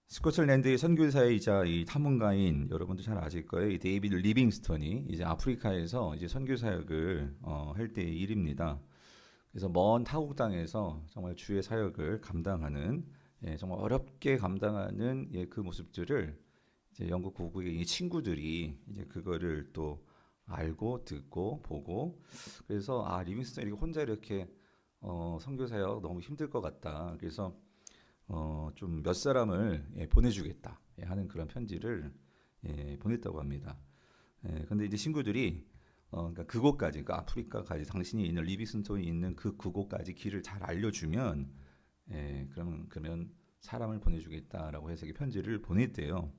스코틀랜드의 선교사이자 이 탐험가인 여러분도 잘 아실 거예요. 이 데이비드 리빙스턴이 이제 아프리카에서 이제 선교 사역을 할 때의 일입니다. 그래서 먼 타국 땅에서 정말 주의 사역을 감당하는 정말 어렵게 감당하는 그 모습들을 이제 영국 고국의 이 친구들이 이제 그거를 또 알고 듣고 보고 그래서 리빙스턴이 혼자 이렇게 선교 사역 너무 힘들 것 같다. 그래서 좀 몇 사람을 보내주겠다 하는 그런 편지를 보냈다고 합니다. 근데 이제 친구들이 그러니까 그곳까지, 그러니까 아프리카까지 당신이 있는 리비슨톤이 있는 그 그곳까지 길을 잘 알려주면, 그러면 사람을 보내주겠다라고 해서 편지를 보냈대요.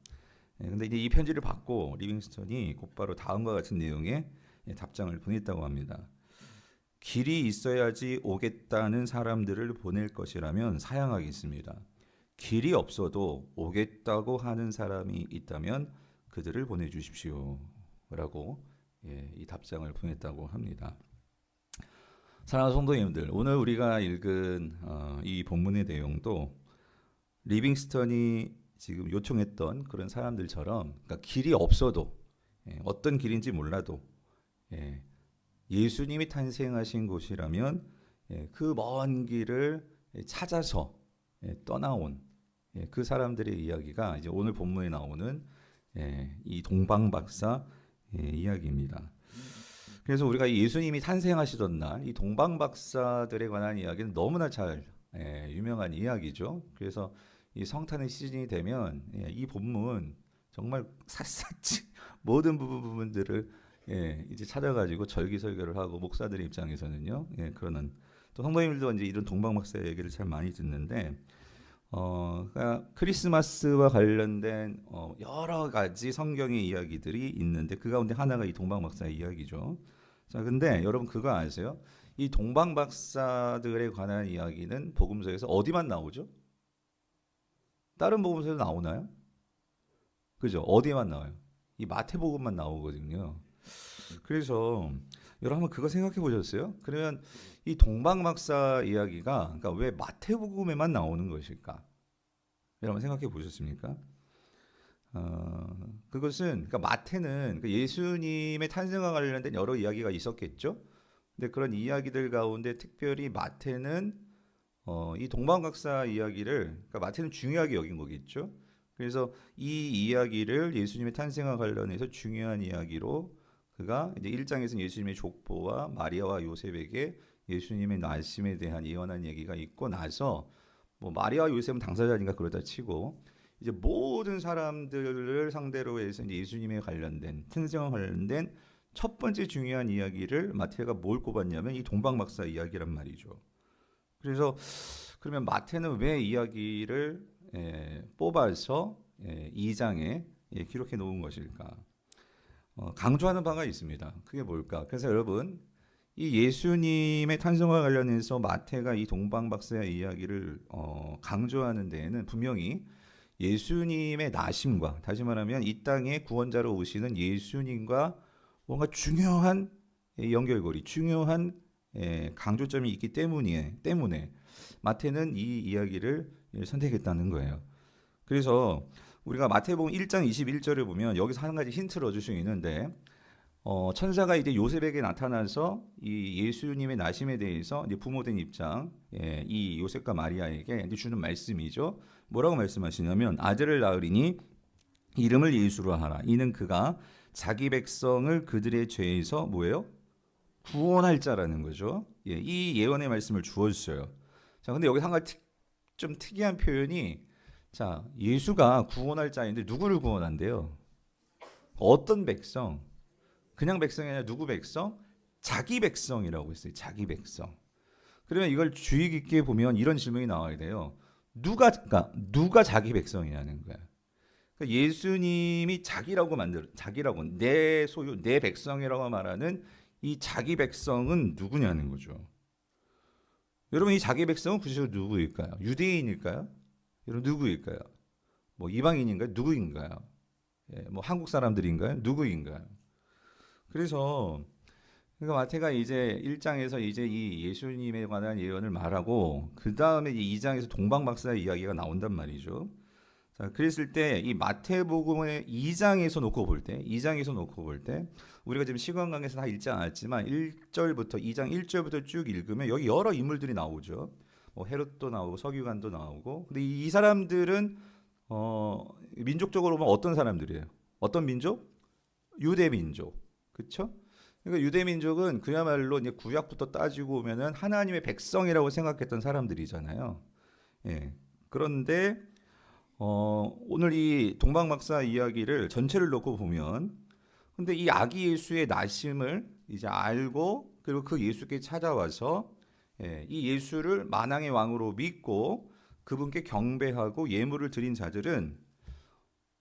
근데 이제 이 편지를 받고 리빙스턴이 곧바로 다음과 같은 내용의 답장을 보냈다고 합니다. 길이 있어야지 오겠다는 사람들을 보낼 것이라면 사양하겠습니다. 길이 없어도 오겠다고 하는 사람이 있다면 그들을 보내주십시오. 라고 이 답장을 보냈다고 합니다. 사랑하는 성도님들, 오늘 우리가 읽은 이 본문의 내용도 리빙스턴이 지금 요청했던 그런 사람들처럼 그러니까 길이 없어도 어떤 길인지 몰라도 예수님이 탄생하신 곳이라면 그 먼 길을 찾아서 떠나온 그 사람들의 이야기가 이제 오늘 본문에 나오는 이 동방박사 이야기입니다. 그래서 우리가 예수님이 탄생하시던 날 이 동방박사들에 관한 이야기는 너무나 잘 유명한 이야기죠. 그래서 이 성탄의 시즌이 되면 이 본문 정말 샅샅이 모든 부분들을 이제 찾아가지고 절기설교를 하고 목사들 입장에서는요. 그러는 또 성도님들도 이제 이런 동방박사 얘기를 참 많이 듣는데 그러니까 크리스마스와 관련된 여러 가지 성경의 이야기들이 있는데 그 가운데 하나가 이 동방박사의 이야기죠. 자, 근데 여러분 그거 아세요? 이 동방박사들에 관한 이야기는 복음서에서 어디만 나오죠? 다른 복음서에도 나오나요? 그죠? 어디에만 나와요? 이 마태복음만 나오거든요. 그래서 여러분 한번 그거 생각해 보셨어요? 그러면 이 동방박사 이야기가 그러니까 왜 마태복음에만 나오는 것일까? 여러분 생각해 보셨습니까? 그것은 그러니까 마태는 그러니까 예수님의 탄생과 관련된 여러 이야기가 있었겠죠. 근데 그런 이야기들 가운데 특별히 마태는 이 동방박사 이야기를 그러니까 마태는 중요하게 여긴 거겠죠. 그래서 이 이야기를 예수님의 탄생과 관련해서 중요한 이야기로 그가 이제 1장에서는 예수님의 족보와 마리아와 요셉에게 예수님의 나심에 대한 예언한 얘기가 있고 나서 뭐 마리아와 요셉은 당사자니까 그러다 치고 이제 모든 사람들을 상대로 해서 이제 예수님에 관련된 탄생과 관련된 첫 번째 중요한 이야기를 마태가 뭘 꼽았냐면 이 동방박사 이야기란 말이죠. 그래서 그러면 마태는 왜 이야기를 뽑아서 2장에 기록해 놓은 것일까? 강조하는 바가 있습니다. 그게 뭘까? 그래서 여러분 이 예수님의 탄생과 관련해서 마태가 이 동방박사의 이야기를 강조하는 데에는 분명히 예수님의 나심과 다시 말하면 이 땅에 구원자로 오시는 예수님과 뭔가 중요한 연결고리, 중요한 강조점이 있기 때문에 마태는 이 이야기를 선택했다는 거예요. 그래서 우리가 마태복음 1장 21절을 보면 여기서 한 가지 힌트를 얻을 수 있는데 천사가 이제 요셉에게 나타나서 이 예수님의 나심에 대해서 이제 부모된 입장, 이 요셉과 마리아에게 이제 주는 말씀이죠. 뭐라고 말씀하시냐면 아들을 낳으리니 이름을 예수로 하라. 이는 그가 자기 백성을 그들의 죄에서 뭐예요? 구원할 자라는 거죠. 이 예언의 말씀을 주었어요. 자, 근데 여기 한 가지 좀 특이한 표현이 자, 예수가 구원할 자인데 누구를 구원한대요? 어떤 백성? 그냥 백성이 아니라 누구 백성? 자기 백성이라고 했어요. 자기 백성. 그러면 이걸 주의 깊게 보면 이런 질문이 나와야 돼요. 그러니까 누가 자기 백성이냐는 거야. 그러니까 예수님이 자기라고 내 소유, 내 백성이라고 말하는 이 자기 백성은 누구냐는 거죠. 여러분 이 자기 백성은 구체적으로 누구일까요? 유대인일까요? 여러분 누구일까요? 뭐 이방인인가요? 누구인가요? 뭐 한국 사람들인가요? 누구인가요? 그래서 그러니까 마태가 이제 1장에서 이제 이 예수님에 관한 예언을 말하고 그 다음에 2장에서 동방박사의 이야기가 나온단 말이죠. 자, 그랬을 때 이 마태복음의 2장에서 놓고 볼 때, 2장에서 놓고 볼 때 우리가 지금 시간 관계에서 다 읽지 않았지만 1절부터 2장 1절부터 쭉 읽으면 여기 여러 인물들이 나오죠. 뭐 헤롯도 나오고 서기관도 나오고. 근데 이 사람들은 민족적으로 보면 어떤 사람들이에요? 어떤 민족? 유대 민족. 그렇죠? 그러니까 유대 민족은 그야말로 이제 구약부터 따지고 보면은 하나님의 백성이라고 생각했던 사람들이잖아요. 예. 그런데 오늘 이 동방박사 이야기를 전체를 놓고 보면, 근데 이 아기 예수의 나심을 이제 알고 그리고 그 예수께 찾아와서 이 예수를 만왕의 왕으로 믿고 그분께 경배하고 예물을 드린 자들은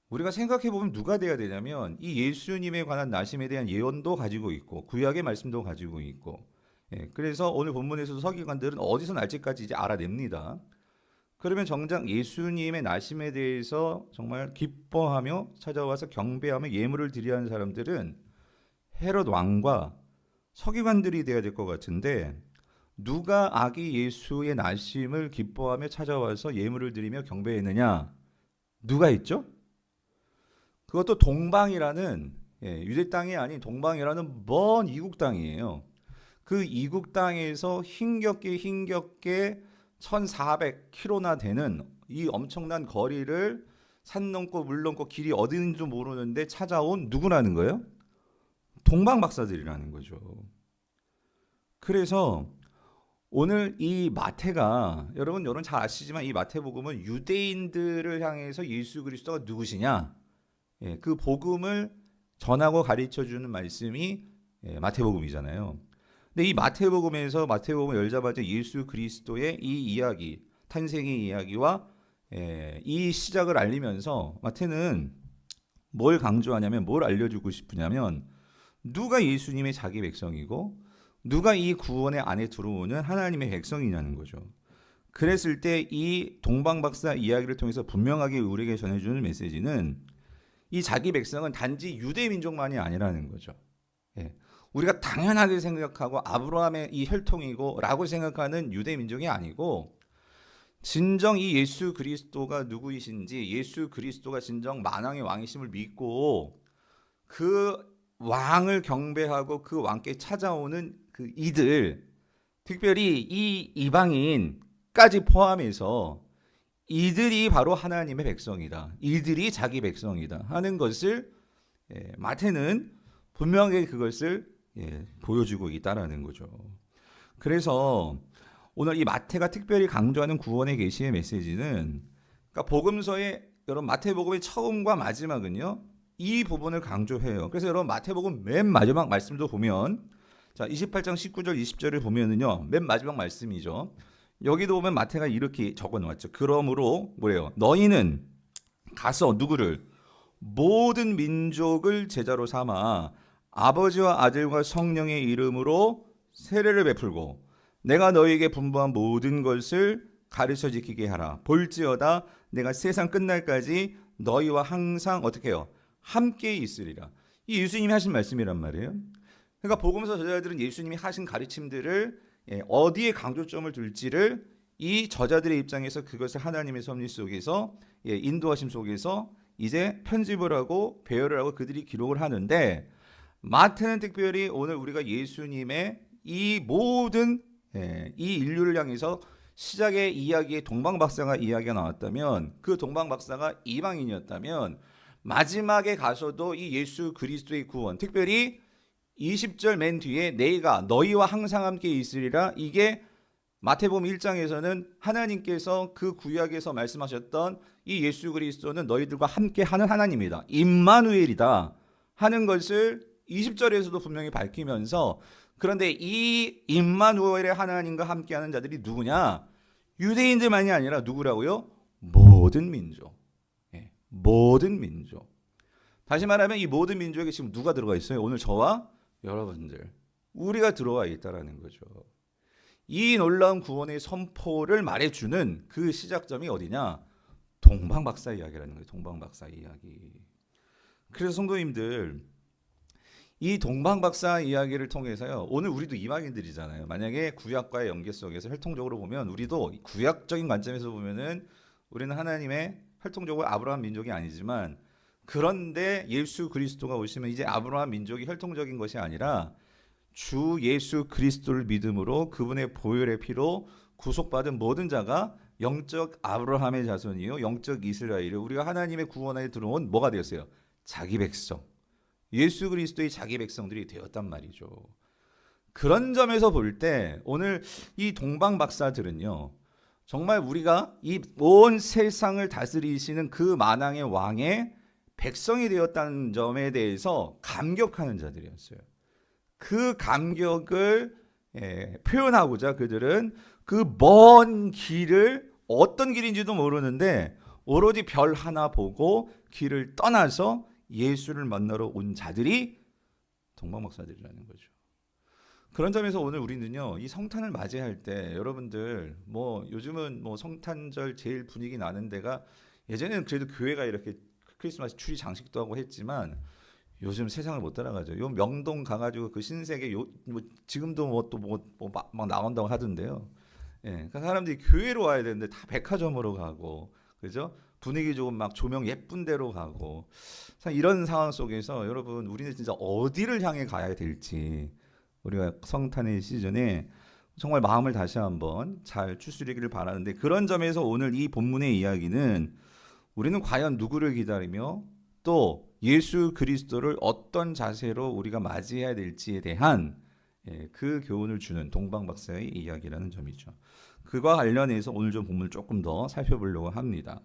우리가 생각해 보면 누가 돼야 되냐면 이 예수님에 관한 나심에 대한 예언도 가지고 있고 구약의 말씀도 가지고 있고, 그래서 오늘 본문에서도 서기관들은 어디서 날지까지 이제 알아냅니다. 그러면 정작 예수님의 나심에 대해서 정말 기뻐하며 찾아와서 경배하며 예물을 드려야 하는 사람들은 헤롯 왕과 서기관들이 돼야 될 것 같은데, 누가 아기 예수의 나심을 기뻐하며 찾아와서 예물을 드리며 경배했느냐? 누가 있죠? 그것도 동방이라는, 유대 땅이 아닌 동방이라는 먼 이국 땅이에요. 그 이국 땅에서 힘겹게 1400km나 되는 이 엄청난 거리를 산 넘고 물 넘고 길이 어디 있는지 모르는데 찾아온 누구라는 거예요? 동방박사들이라는 거죠. 그래서 오늘 이 마태가, 여러분 잘 아시지만 이 마태복음은 유대인들을 향해서 예수 그리스도가 누구시냐, 그 복음을 전하고 가르쳐주는 말씀이 마태복음이잖아요. 근데 이 마태복음에서 마태복음을 열자마자 예수 그리스도의 이 이야기, 탄생의 이야기와 이 시작을 알리면서 마태는 뭘 강조하냐면, 뭘 알려주고 싶으냐면, 누가 예수님의 자기 백성이고 누가 이 구원의 안에 들어오는 하나님의 백성이냐는 거죠. 그랬을 때 이 동방박사 이야기를 통해서 분명하게 우리에게 전해주는 메시지는 이 자기 백성은 단지 유대 민족만이 아니라는 거죠. 우리가 당연하게 생각하고 아브라함의 이 혈통이고 라고 생각하는 유대 민족이 아니고, 진정 이 예수 그리스도가 누구이신지, 예수 그리스도가 진정 만왕의 왕이심을 믿고 그 왕을 경배하고 그 왕께 찾아오는 그 이들, 특별히 이 이방인까지 포함해서 이들이 바로 하나님의 백성이다, 이들이 자기 백성이다 하는 것을 마태는 분명히 그것을 보여주고 있다라는 거죠. 그래서 오늘 이 마태가 특별히 강조하는 구원의 계시의 메시지는, 그러니까 복음서의, 여러분 마태복음의 처음과 마지막은요 이 부분을 강조해요. 그래서 여러분 마태복음 맨 마지막 말씀도 보면, 자 28장 19절 20절을 보면은요 맨 마지막 말씀이죠. 여기도 보면 마태가 이렇게 적어 놓았죠. 그러므로 뭐래요? 너희는 가서 누구를? 모든 민족을 제자로 삼아 아버지와 아들과 성령의 이름으로 세례를 베풀고 내가 너희에게 분부한 모든 것을 가르쳐 지키게 하라. 볼지어다 내가 세상 끝날까지 너희와 항상 어떻게 해요? 함께 있으리라. 이 예수님이 하신 말씀이란 말이에요. 그러니까 복음서 저자들은 예수님이 하신 가르침들을 어디에 강조점을 둘지를 이 저자들의 입장에서 그것을 하나님의 섭리 속에서 인도하심 속에서 이제 편집을 하고 배열을 하고 그들이 기록을 하는데, 마태는 특별히 오늘 우리가 예수님의 이 모든 이 인류를 향해서 시작의 이야기에 동방박사가 이야기가 나왔다면, 그 동방박사가 이방인이었다면 마지막에 가서도 이 예수 그리스도의 구원, 특별히 20절 맨 뒤에 내가 너희와 항상 함께 있으리라, 이게 마태복음 1장에서는 하나님께서 그 구약에서 말씀하셨던 이 예수 그리스도는 너희들과 함께 하는 하나님이다, 임마누엘이다 하는 것을 20절에서도 분명히 밝히면서, 그런데 이 임마누엘의 하나님과 함께하는 자들이 누구냐? 유대인들만이 아니라 누구라고요? 모든 민족. 모든 민족. 다시 말하면 이 모든 민족에 지금 누가 들어가 있어요? 오늘 저와 여러분들, 우리가 들어와 있다라는 거죠. 이 놀라운 구원의 선포를 말해주는 그 시작점이 어디냐? 동방박사 이야기라는 거예요. 동방박사 이야기. 그래서 성도님들, 이 동방박사 이야기를 통해서요, 오늘 우리도 이방인들이잖아요. 만약에 구약과의 연계 속에서 혈통적으로 보면 우리도 구약적인 관점에서 보면은 우리는 하나님의 혈통적으로 아브라함 민족이 아니지만 그런데 예수 그리스도가 오시면 이제 아브라함 민족이 혈통적인 것이 아니라 주 예수 그리스도를 믿음으로 그분의 보혈의 피로 구속받은 모든 자가 영적 아브라함의 자손이요 영적 이스라엘이요 우리가 하나님의 구원에 들어온 뭐가 되었어요? 자기 백성. 예수 그리스도의 자기 백성들이 되었단 말이죠. 그런 점에서 볼 때 오늘 이 동방 박사들은요. 정말 우리가 이 온 세상을 다스리시는 그 만왕의 왕의 백성이 되었다는 점에 대해서 감격하는 자들이었어요. 그 감격을 표현하고자 그들은 그 먼 길을 어떤 길인지도 모르는데 오로지 별 하나 보고 길을 떠나서 예수를 만나러 온 자들이 동방박사들이라는 거죠. 그런 점에서 오늘 우리는요 이 성탄을 맞이할 때 여러분들 뭐 요즘은 뭐 성탄절 제일 분위기 나는 데가 예전에는 그래도 교회가 이렇게 크리스마스 추리 장식도 하고 했지만 요즘 세상을 못 따라가죠. 요 명동 가가지고 그 신세계 뭐 지금도 뭐 또 막 나온다고 하던데요. 예, 그러니까 사람들이 교회로 와야 되는데 다 백화점으로 가고 그죠? 분위기 좋은 막 조명 예쁜 데로 가고 이런 상황 속에서 여러분 우리는 진짜 어디를 향해 가야 될지 우리가 성탄의 시즌에 정말 마음을 다시 한번 잘 추스리기를 바라는데 그런 점에서 오늘 이 본문의 이야기는 우리는 과연 누구를 기다리며 또 예수 그리스도를 어떤 자세로 우리가 맞이해야 될지에 대한 그 교훈을 주는 동방박사의 이야기라는 점이죠. 그와 관련해서 오늘 좀 본문을 조금 더 살펴보려고 합니다.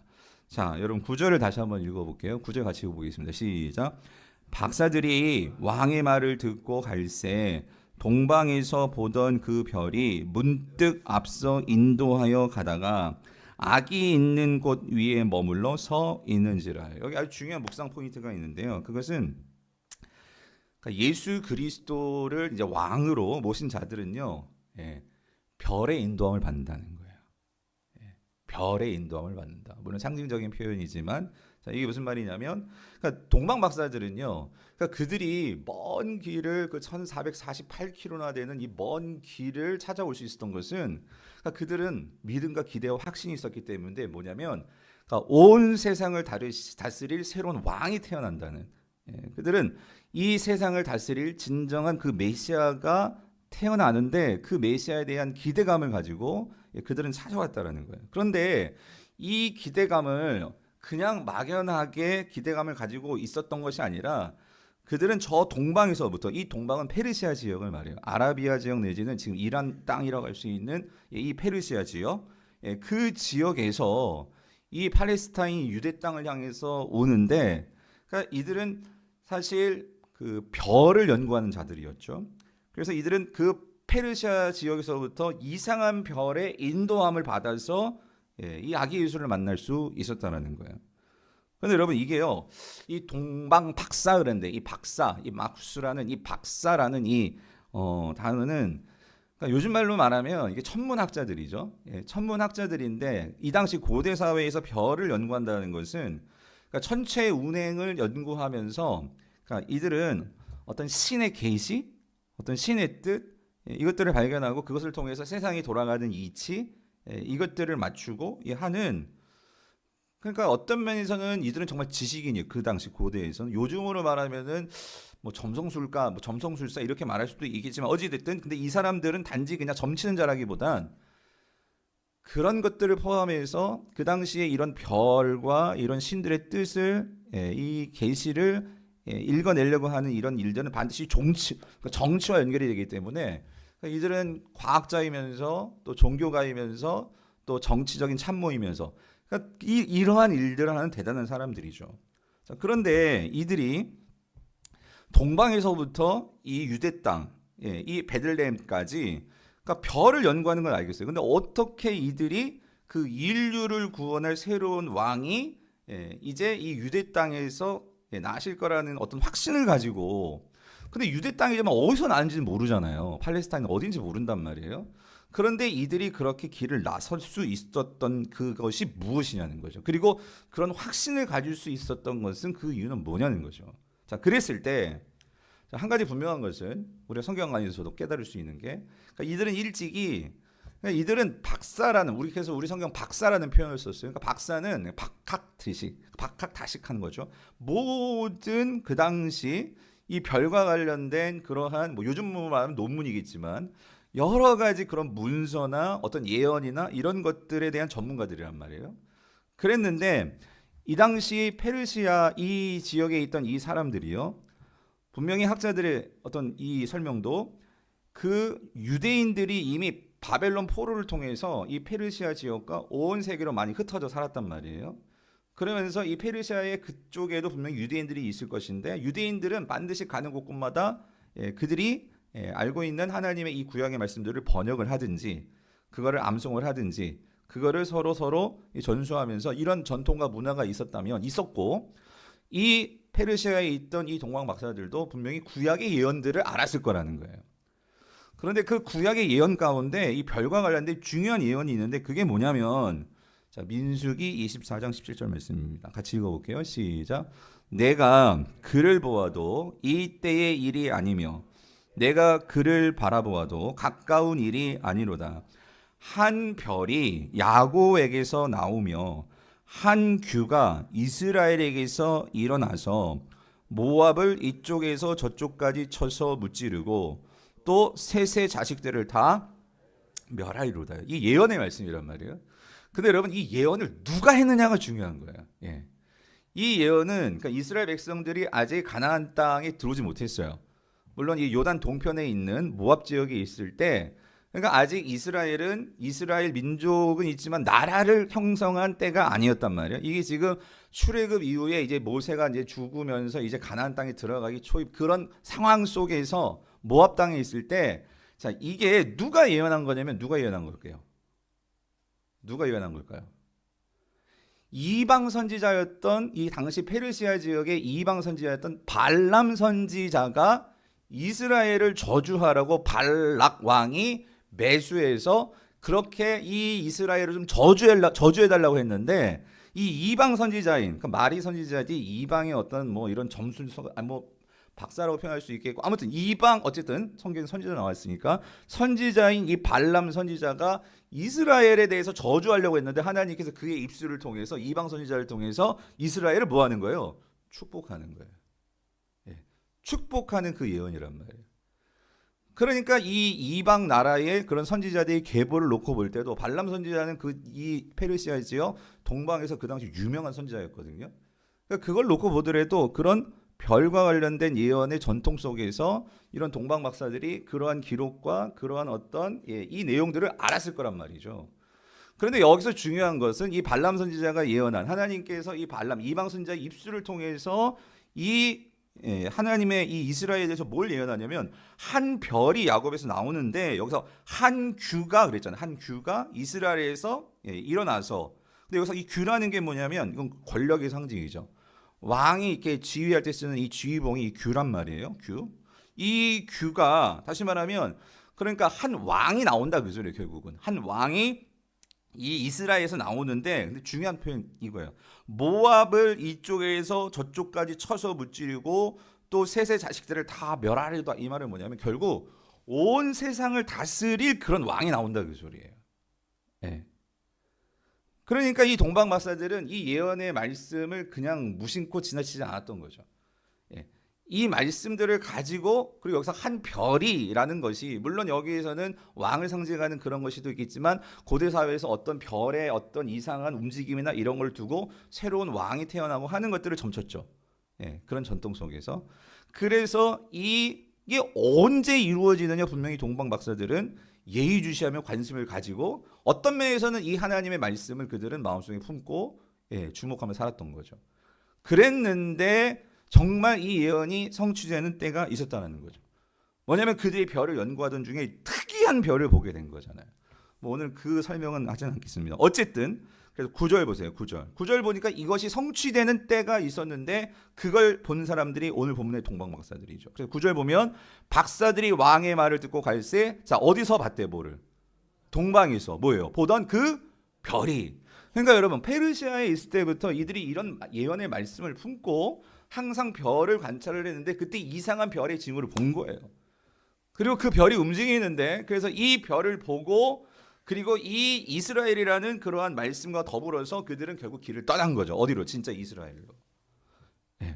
자, 여러분 9절을 다시 한번 읽어볼게요. 9절 같이 읽어보겠습니다. 시작. 박사들이 왕의 말을 듣고 갈새 동방에서 보던 그 별이 문득 앞서 인도하여 가다가 악이 있는 곳 위에 머물러 서 있는지라. 여기 아주 중요한 묵상 포인트가 있는데요. 그것은 그러니까 예수 그리스도를 이제 왕으로 모신 자들은요, 별의 인도함을 받는다는 거예요. 별의 인도함을 받는다. 물론 상징적인 표현이지만, 자, 이게 무슨 말이냐면, 그러니까 동방 박사들은요, 그러니까 그들이 먼 길을 그 1448km나 되는 이 먼 길을 찾아올 수 있었던 것은, 그러니까 그들은 믿음과 기대와 확신이 있었기 때문에 뭐냐면, 그러니까 온 세상을 다스릴 새로운 왕이 태어난다는. 그들은 이 세상을 다스릴 진정한 그 메시아가 태어나는데 그 메시아에 대한 기대감을 가지고 그들은 찾아왔다라는 거예요. 그런데 이 기대감을 그냥 막연하게 기대감을 가지고 있었던 것이 아니라 그들은 저 동방에서부터 이 동방은 페르시아 지역을 말해요. 아라비아 지역 내지는 지금 이란 땅이라고 할 수 있는 이 페르시아 지역 그 지역에서 이 팔레스타인 유대 땅을 향해서 오는데 그러니까 이들은 사실 그 별을 연구하는 자들이었죠. 그래서 이들은 그 페르시아 지역에서부터 이상한 별의 인도함을 받아서 이 아기 예수를 만날 수 있었다는 거예요. 그런데 여러분 이게요, 이 동방 박사 그런데 이 박사, 이 막수라는 이 박사라는 이 단어는 그러니까 요즘 말로 말하면 이게 천문학자들이죠. 천문학자들인데 이 당시 고대 사회에서 별을 연구한다는 것은 그러니까 천체의 운행을 연구하면서 그러니까 이들은 어떤 신의 계시, 어떤 신의 뜻 이것들을 발견하고 그것을 통해서 세상이 돌아가는 이치 이것들을 맞추고 하는 그러니까 어떤 면에서는 이들은 정말 지식인이에요. 그 당시 고대에서는 요즘으로 말하면은 뭐 점성술가, 뭐 점성술사 이렇게 말할 수도 있겠지만 어찌 됐든 근데 이 사람들은 단지 그냥 점치는 자라기보단 그런 것들을 포함해서 그 당시에 이런 별과 이런 신들의 뜻을 이 계시를 읽어내려고 하는 이런 일들은 반드시 정치와 연결이 되기 때문에 이들은 과학자이면서 또 종교가이면서 또 정치적인 참모이면서 그러니까 이러한 일들을 하는 대단한 사람들이죠. 자, 그런데 이들이 동방에서부터 이 유대 땅, 이 베들레헴까지 그러니까 별을 연구하는 걸 알겠어요. 근데 어떻게 이들이 그 인류를 구원할 새로운 왕이 이제 이 유대 땅에서 나실 거라는 어떤 확신을 가지고 근데 유대 땅이지만 어디서 나는지는 모르잖아요. 팔레스타인 어딘지 모른단 말이에요. 그런데 이들이 그렇게 길을 나설 수 있었던 그것이 무엇이냐는 거죠. 그리고 그런 확신을 가질 수 있었던 것은 그 이유는 뭐냐는 거죠. 자, 그랬을 때 한 가지 분명한 것은 우리가 성경관에서도 깨달을 수 있는 게 그러니까 이들은 일찍이 그러니까 이들은 박사라는 그래서 우리 성경 박사라는 표현을 썼어요. 그러니까 박사는 박학다식하는 거죠. 모든 그 당시 이 별과 관련된 그러한 뭐 요즘 말하면 논문이겠지만 여러 가지 그런 문서나 어떤 예언이나 이런 것들에 대한 전문가들이란 말이에요. 그랬는데 이 당시 페르시아 이 지역에 있던 이 사람들이요. 분명히 학자들의 어떤 이 설명도 그 유대인들이 이미 바벨론 포로를 통해서 이 페르시아 지역과 온 세계로 많이 흩어져 살았단 말이에요. 그러면서 이 페르시아의 그쪽에도 분명히 유대인들이 있을 것인데 유대인들은 반드시 가는 곳곳마다 그들이 알고 있는 하나님의 이 구약의 말씀들을 번역을 하든지 그거를 암송을 하든지 그거를 서로 전수하면서 이런 전통과 문화가 있었고 이 페르시아에 있던 이 동방 박사들도 분명히 구약의 예언들을 알았을 거라는 거예요. 그런데 그 구약의 예언 가운데 이 별과 관련된 중요한 예언이 있는데 그게 뭐냐면 자, 민수기 24장 17절 말씀입니다. 같이 읽어볼게요. 시작. 내가 그를 보아도 이 때의 일이 아니며 내가 그를 바라보아도 가까운 일이 아니로다. 한 별이 야곱에게서 나오며 한 규가 이스라엘에게서 일어나서 모압을 이쪽에서 저쪽까지 쳐서 무찌르고 또 셋의 자식들을 다 멸하리로다. 이 예언의 말씀이란 말이에요. 근데 여러분 이 예언을 누가 했느냐가 중요한 거예요. 예. 이 예언은 그러니까 이스라엘 백성들이 아직 가나안 땅에 들어오지 못했어요. 물론 이 요단 동편에 있는 모압 지역에 있을 때 그러니까 아직 이스라엘 민족은 있지만 나라를 형성한 때가 아니었단 말이에요. 이게 지금 출애굽 이후에 이제 모세가 이제 죽으면서 이제 가나안 땅에 들어가기 초입 그런 상황 속에서 모압 땅에 있을 때 자, 이게 누가 예언한 거냐면 누가 예언한 걸까요? 누가 예언한 걸까요? 이방 선지자였던 이 당시 페르시아 지역의 이방 선지자였던 발람 선지자가 이스라엘을 저주하라고 발락 왕이 매수해서 그렇게 이 이스라엘을 좀 저주해달라고 했는데 이 이방 선지자인 그러니까 마리 선지자지 이방의 어떤 뭐 이런 뭐 박사라고 표현할 수 있겠고 아무튼 이방 어쨌든 성경에 선지자 나왔으니까 선지자인 이 발람 선지자가 이스라엘에 대해서 저주하려고 했는데 하나님께서 그의 입술을 통해서 이방 선지자를 통해서 이스라엘을 뭐 하는 거예요? 축복하는 거예요. 예. 축복하는 그 예언이란 말이에요. 그러니까 이 이방 나라의 그런 선지자들의 계보를 놓고 볼 때도 발람 선지자는 이 페르시아 지역 동방에서 그 당시 유명한 선지자였거든요. 그러니까 그걸 놓고 보더라도 그런 별과 관련된 예언의 전통 속에서 이런 동방 박사들이 그러한 기록과 그러한 어떤 이 내용들을 알았을 거란 말이죠. 그런데 여기서 중요한 것은 이 발람 선지자가 예언한 하나님께서 이 발람 이방 선지자의 입술을 통해서 이 하나님의 이 이스라엘에 대해서 뭘 예언하냐면 한 별이 야곱에서 나오는데 여기서 한 규가 그랬잖아요. 한 규가 이스라엘에서 일어나서 근데 여기서 이 규라는 게 뭐냐면 이건 권력의 상징이죠. 왕이 이렇게 지휘할 때 쓰는 이 지휘봉이 이 규란 말이에요. 규. 이 규가 다시 말하면 그러니까 한 왕이 나온다 그 소리예요. 결국은 한 왕이 이 이스라엘에서 나오는데 근데 중요한 표현 이거예요. 모압을 이쪽에서 저쪽까지 쳐서 무찌르고 또 셋의 자식들을 다 멸하리다. 이 말은 뭐냐면 결국 온 세상을 다스릴 그런 왕이 나온다 그 소리예요. 네. 그러니까 이 동방 박사들은 이 예언의 말씀을 그냥 무심코 지나치지 않았던 거죠. 예. 이 말씀들을 가지고 그리고 여기서 한 별이라는 것이 물론 여기에서는 왕을 상징하는 그런 것이 있겠지만 고대 사회에서 어떤 별의 어떤 이상한 움직임이나 이런 걸 두고 새로운 왕이 태어나고 하는 것들을 점쳤죠. 예. 그런 전통 속에서 그래서 이게 언제 이루어지느냐 분명히 동방 박사들은 예의주시하며 관심을 가지고 어떤 면에서는 이 하나님의 말씀을 그들은 마음속에 품고 주목하며 살았던 거죠. 그랬는데 정말 이 예언이 성취되는 때가 있었다는 거죠. 뭐냐면 그들이 별을 연구하던 중에 특이한 별을 보게 된 거잖아요. 뭐 오늘 그 설명은 하지 않겠습니다. 어쨌든 그래서 9절 보세요. 9절 보니까 이것이 성취되는 때가 있었는데 그걸 본 사람들이 오늘 본문의 동방 박사들이죠. 그래서 9절 보면 박사들이 왕의 말을 듣고 갈새 자 어디서 봤대 뭐를? 동방에서 뭐예요? 보던 그 별이. 그러니까 여러분 페르시아에 있을 때부터 이들이 이런 예언의 말씀을 품고 항상 별을 관찰을 했는데 그때 이상한 별의 징후를 본 거예요. 그리고 그 별이 움직이는데 그래서 이 별을 보고 그리고 이 이스라엘이라는 그러한 말씀과 더불어서 그들은 결국 길을 떠난 거죠. 어디로? 진짜 이스라엘로. 예.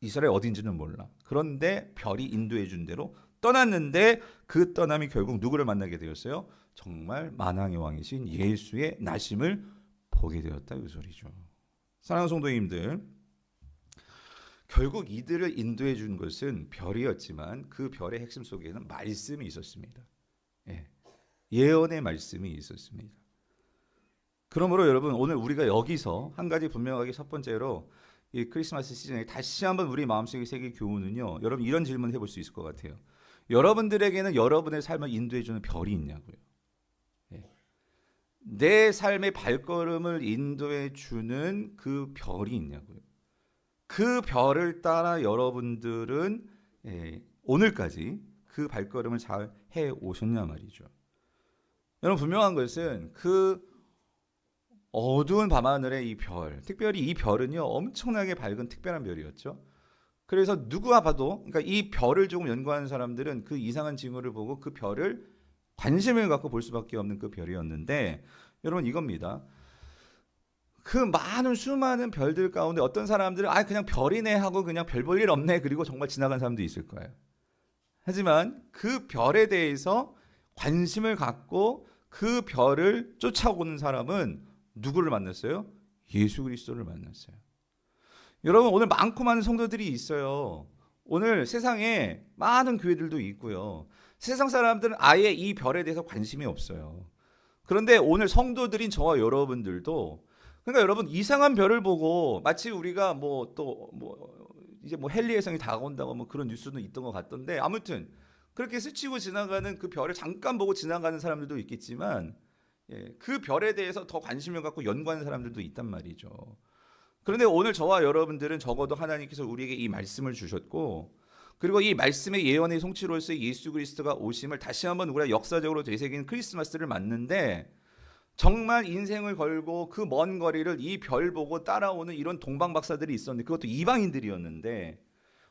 이스라엘 어딘지는 몰라. 그런데 별이 인도해 준 대로 떠났는데 그 떠남이 결국 누구를 만나게 되었어요? 정말 만왕의 왕이신 예수의 나심을 보게 되었다 그 소리죠. 사랑하는 성도님들, 결국 이들을 인도해 준 것은 별이었지만 그 별의 핵심 속에는 말씀이 있었습니다. 예. 예언의 말씀이 있었습니다. 그러므로 여러분, 오늘 우리가 여기서 한 가지 분명하게 첫 번째로 이 크리스마스 시즌에 다시 한번 우리 마음속에 새길 교훈은요, 여러분 이런 질문 해볼 수 있을 것 같아요. 여러분들에게는 여러분의 삶을 인도해 주는 별이 있냐고요. 예. 내 삶의 발걸음을 인도해 주는 그 별이 있냐고요. 그 별을 따라 여러분들은 오늘까지 그 발걸음을 잘 해 오셨냐 말이죠. 여러분, 분명한 것은 그 어두운 밤하늘의 이 별, 특별히 이 별은요 엄청나게 밝은 특별한 별이었죠. 그래서 누구와 봐도, 그러니까 이 별을 조금 연구하는 사람들은 그 이상한 징후를 보고 그 별을 관심을 갖고 볼 수밖에 없는 그 별이었는데, 여러분 이겁니다. 그 많은 수많은 별들 가운데 어떤 사람들은 그냥 별이네 하고 그냥 별 볼 일 없네 그리고 정말 지나간 사람도 있을 거예요. 하지만 그 별에 대해서 관심을 갖고 그 별을 쫓아오는 사람은 누구를 만났어요? 예수 그리스도를 만났어요. 여러분, 오늘 많고 많은 성도들이 있어요. 오늘 세상에 많은 교회들도 있고요. 세상 사람들은 아예 이 별에 대해서 관심이 없어요. 그런데 오늘 성도들인 저와 여러분들도, 그러니까 여러분, 이상한 별을 보고 마치 우리가 이제 헨리 해성이 다가온다고 그런 뉴스는 있던 것 같던데, 아무튼 그렇게 스치고 지나가는 그 별을 잠깐 보고 지나가는 사람들도 있겠지만, 그 별에 대해서 더 관심을 갖고 연구하는 사람들도 있단 말이죠. 그런데 오늘 저와 여러분들은 적어도 하나님께서 우리에게 이 말씀을 주셨고, 그리고 이 말씀의 예언의 성취로서 예수 그리스도가 오심을 다시 한번 우리가 역사적으로 되새긴 크리스마스를 맞는데, 정말 인생을 걸고 그 먼 거리를 이 별 보고 따라오는 이런 동방박사들이 있었는데, 그것도 이방인들이었는데,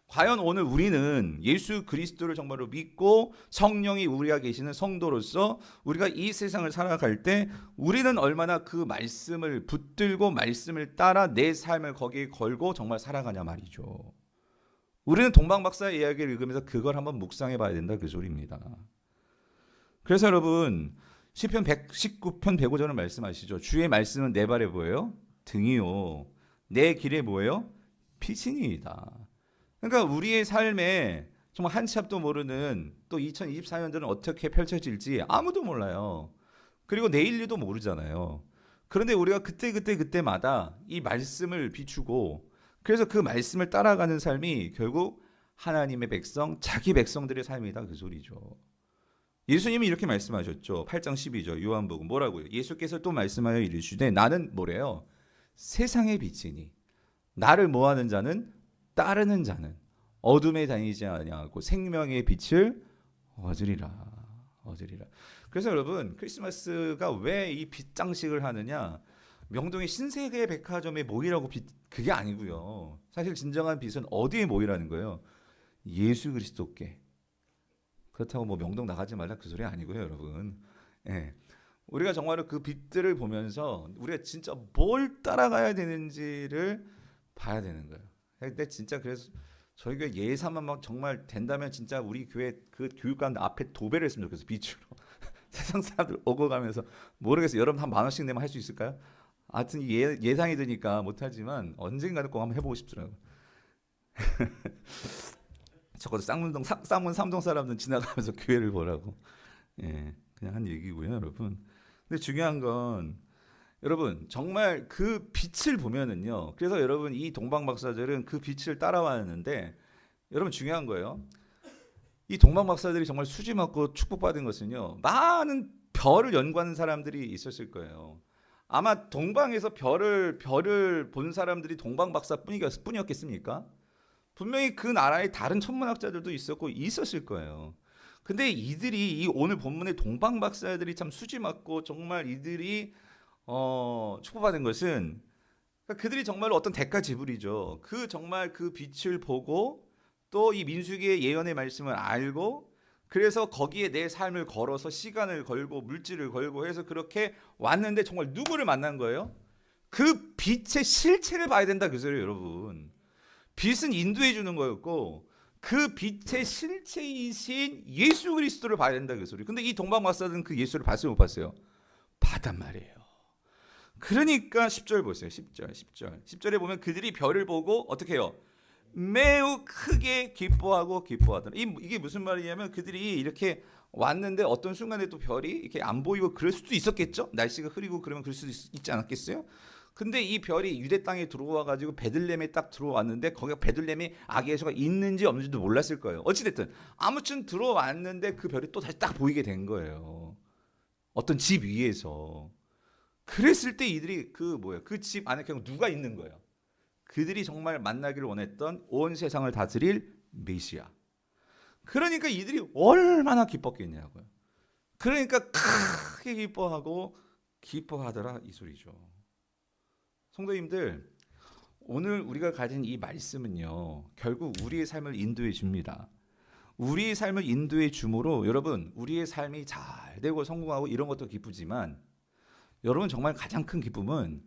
과연 오늘 우리는 예수 그리스도를 정말로 믿고 성령이 우리가 계시는 성도로서 우리가 이 세상을 살아갈 때 우리는 얼마나 그 말씀을 붙들고 말씀을 따라 내 삶을 거기에 걸고 정말 살아가냐 말이죠. 우리는 동방박사의 이야기를 읽으면서 그걸 한번 묵상해 봐야 된다 그 소리입니다. 그래서 여러분, 시편 119편 105절은 말씀하시죠. 주의 말씀은 내 발에 뭐예요? 등이요, 내 길에 뭐예요? 빛이니이다. 그러니까 우리의 삶에 정말 한 치 앞도 모르는 또 2024년도는 어떻게 펼쳐질지 아무도 몰라요. 그리고 내일 일도 모르잖아요. 그런데 우리가 그때마다 이 말씀을 비추고, 그래서 그 말씀을 따라가는 삶이 결국 하나님의 백성, 자기 백성들의 삶이다 그 소리죠. 예수님이 이렇게 말씀하셨죠. 8장 12절 요한복음 뭐라고요? 예수께서 또 말씀하여 이르시되 나는 뭐래요? 세상의 빛이니 나를 뭐하는 자는, 따르는 자는 어둠에 다니지 아니하고 생명의 빛을 얻으리라. 그래서 여러분, 크리스마스가 왜 이 빛 장식을 하느냐? 명동의 신세계 백화점에 모이라고 빛, 그게 아니고요. 사실 진정한 빛은 어디에 모이라는 거예요? 예수 그리스도께. 그렇다고 명동 나가지 말라 그 소리 아니고요, 여러분. 우리가 정말로 그 빛들을 보면서 우리가 진짜 뭘 따라가야 되는지를 봐야 되는 거예요. 근데 진짜 그래서 저희 교회 예산만 정말 된다면 진짜 우리 교회 그 교육관 앞에 도배를 했으면 좋겠어요. 빛으로. 세상 사람들 오고 가면서. 모르겠어요. 여러분 한 10,000원씩 내면 할 수 있을까요? 하여튼 예상이 드니까 못하지만 언젠가는 꼭 한번 해보고 싶더라고요. 적어도 쌍문 3동 사람들은 지나가면서 교회를 보라고. 그냥 한 얘기고요, 여러분. 근데 중요한 건 여러분 정말 그 빛을 보면은요. 그래서 여러분 이 동방박사들은 그 빛을 따라왔는데, 여러분 중요한 거예요. 이 동방박사들이 정말 수지 맞고 축복받은 것은요. 많은 별을 연구하는 사람들이 있었을 거예요. 아마 동방에서 별을 본 사람들이 동방박사뿐이었겠습니까? 분명히 그 나라에 다른 천문학자들도 있었을 거예요. 근데 이들이 이 오늘 본문의 동방박사들이 참 수지 맞고 정말 이들이 축복받은 것은, 그러니까 그들이 정말로 어떤 대가 지불이죠. 정말 그 빛을 보고 또 이 민수기의 예언의 말씀을 알고 그래서 거기에 내 삶을 걸어서 시간을 걸고 물질을 걸고 해서 그렇게 왔는데 정말 누구를 만난 거예요? 그 빛의 실체를 봐야 된다 그 소리예요, 여러분. 빛은 인도해 주는 거였고 그 빛의 실체이신 예수 그리스도를 봐야 된다 그 소리. 근데 이 동방박사들은 그 예수를 봤어요, 못 봤어요? 봤단 말이에요. 그러니까 10절 보세요. 10절에 보면 그들이 별을 보고 어떻게 해요? 매우 크게 기뻐하더라. 이게 무슨 말이냐면 그들이 이렇게 왔는데 어떤 순간에 또 별이 이렇게 안 보이고 그럴 수도 있었겠죠. 날씨가 흐리고 그러면 그럴 수도 있지 않았겠어요? 근데 이 별이 유대 땅에 들어와 가지고 베들레헴에 딱 들어왔는데 거기가 베들레헴에 아기 예수가 있는지 없는지도 몰랐을 거예요. 어찌 됐든 아무튼 들어왔는데 그 별이 또 다시 딱 보이게 된 거예요. 어떤 집 위에서. 그랬을 때 이들이 그 집 안에 그냥 누가 있는 거예요. 그들이 정말 만나기를 원했던 온 세상을 다스릴 메시아. 그러니까 이들이 얼마나 기뻤겠냐고요. 그러니까 크게 기뻐하더라 이 소리죠. 성도님들, 오늘 우리가 가진 이 말씀은요, 결국 우리의 삶을 인도해 줍니다. 우리의 삶을 인도해 줌으로 여러분, 우리의 삶이 잘 되고 성공하고 이런 것도 기쁘지만 여러분 정말 가장 큰 기쁨은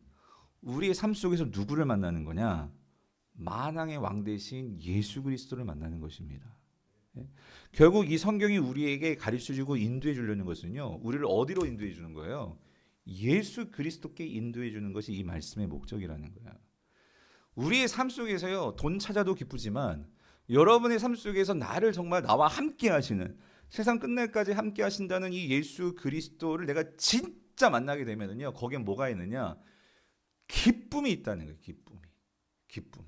우리의 삶 속에서 누구를 만나는 거냐? 만왕의 왕 대신 예수 그리스도를 만나는 것입니다. 결국 이 성경이 우리에게 가르쳐주고 인도해 주려는 것은요, 우리를 어디로 인도해 주는 거예요? 예수 그리스도께 인도해 주는 것이 이 말씀의 목적이라는 거야. 우리의 삶 속에서요, 돈 찾아도 기쁘지만 여러분의 삶 속에서 나를 정말 나와 함께 하시는, 세상 끝날까지 함께 하신다는 이 예수 그리스도를 내가 진짜 만나게 되면은요, 거기에 뭐가 있느냐? 기쁨이 있다는 거예요. 기쁨이.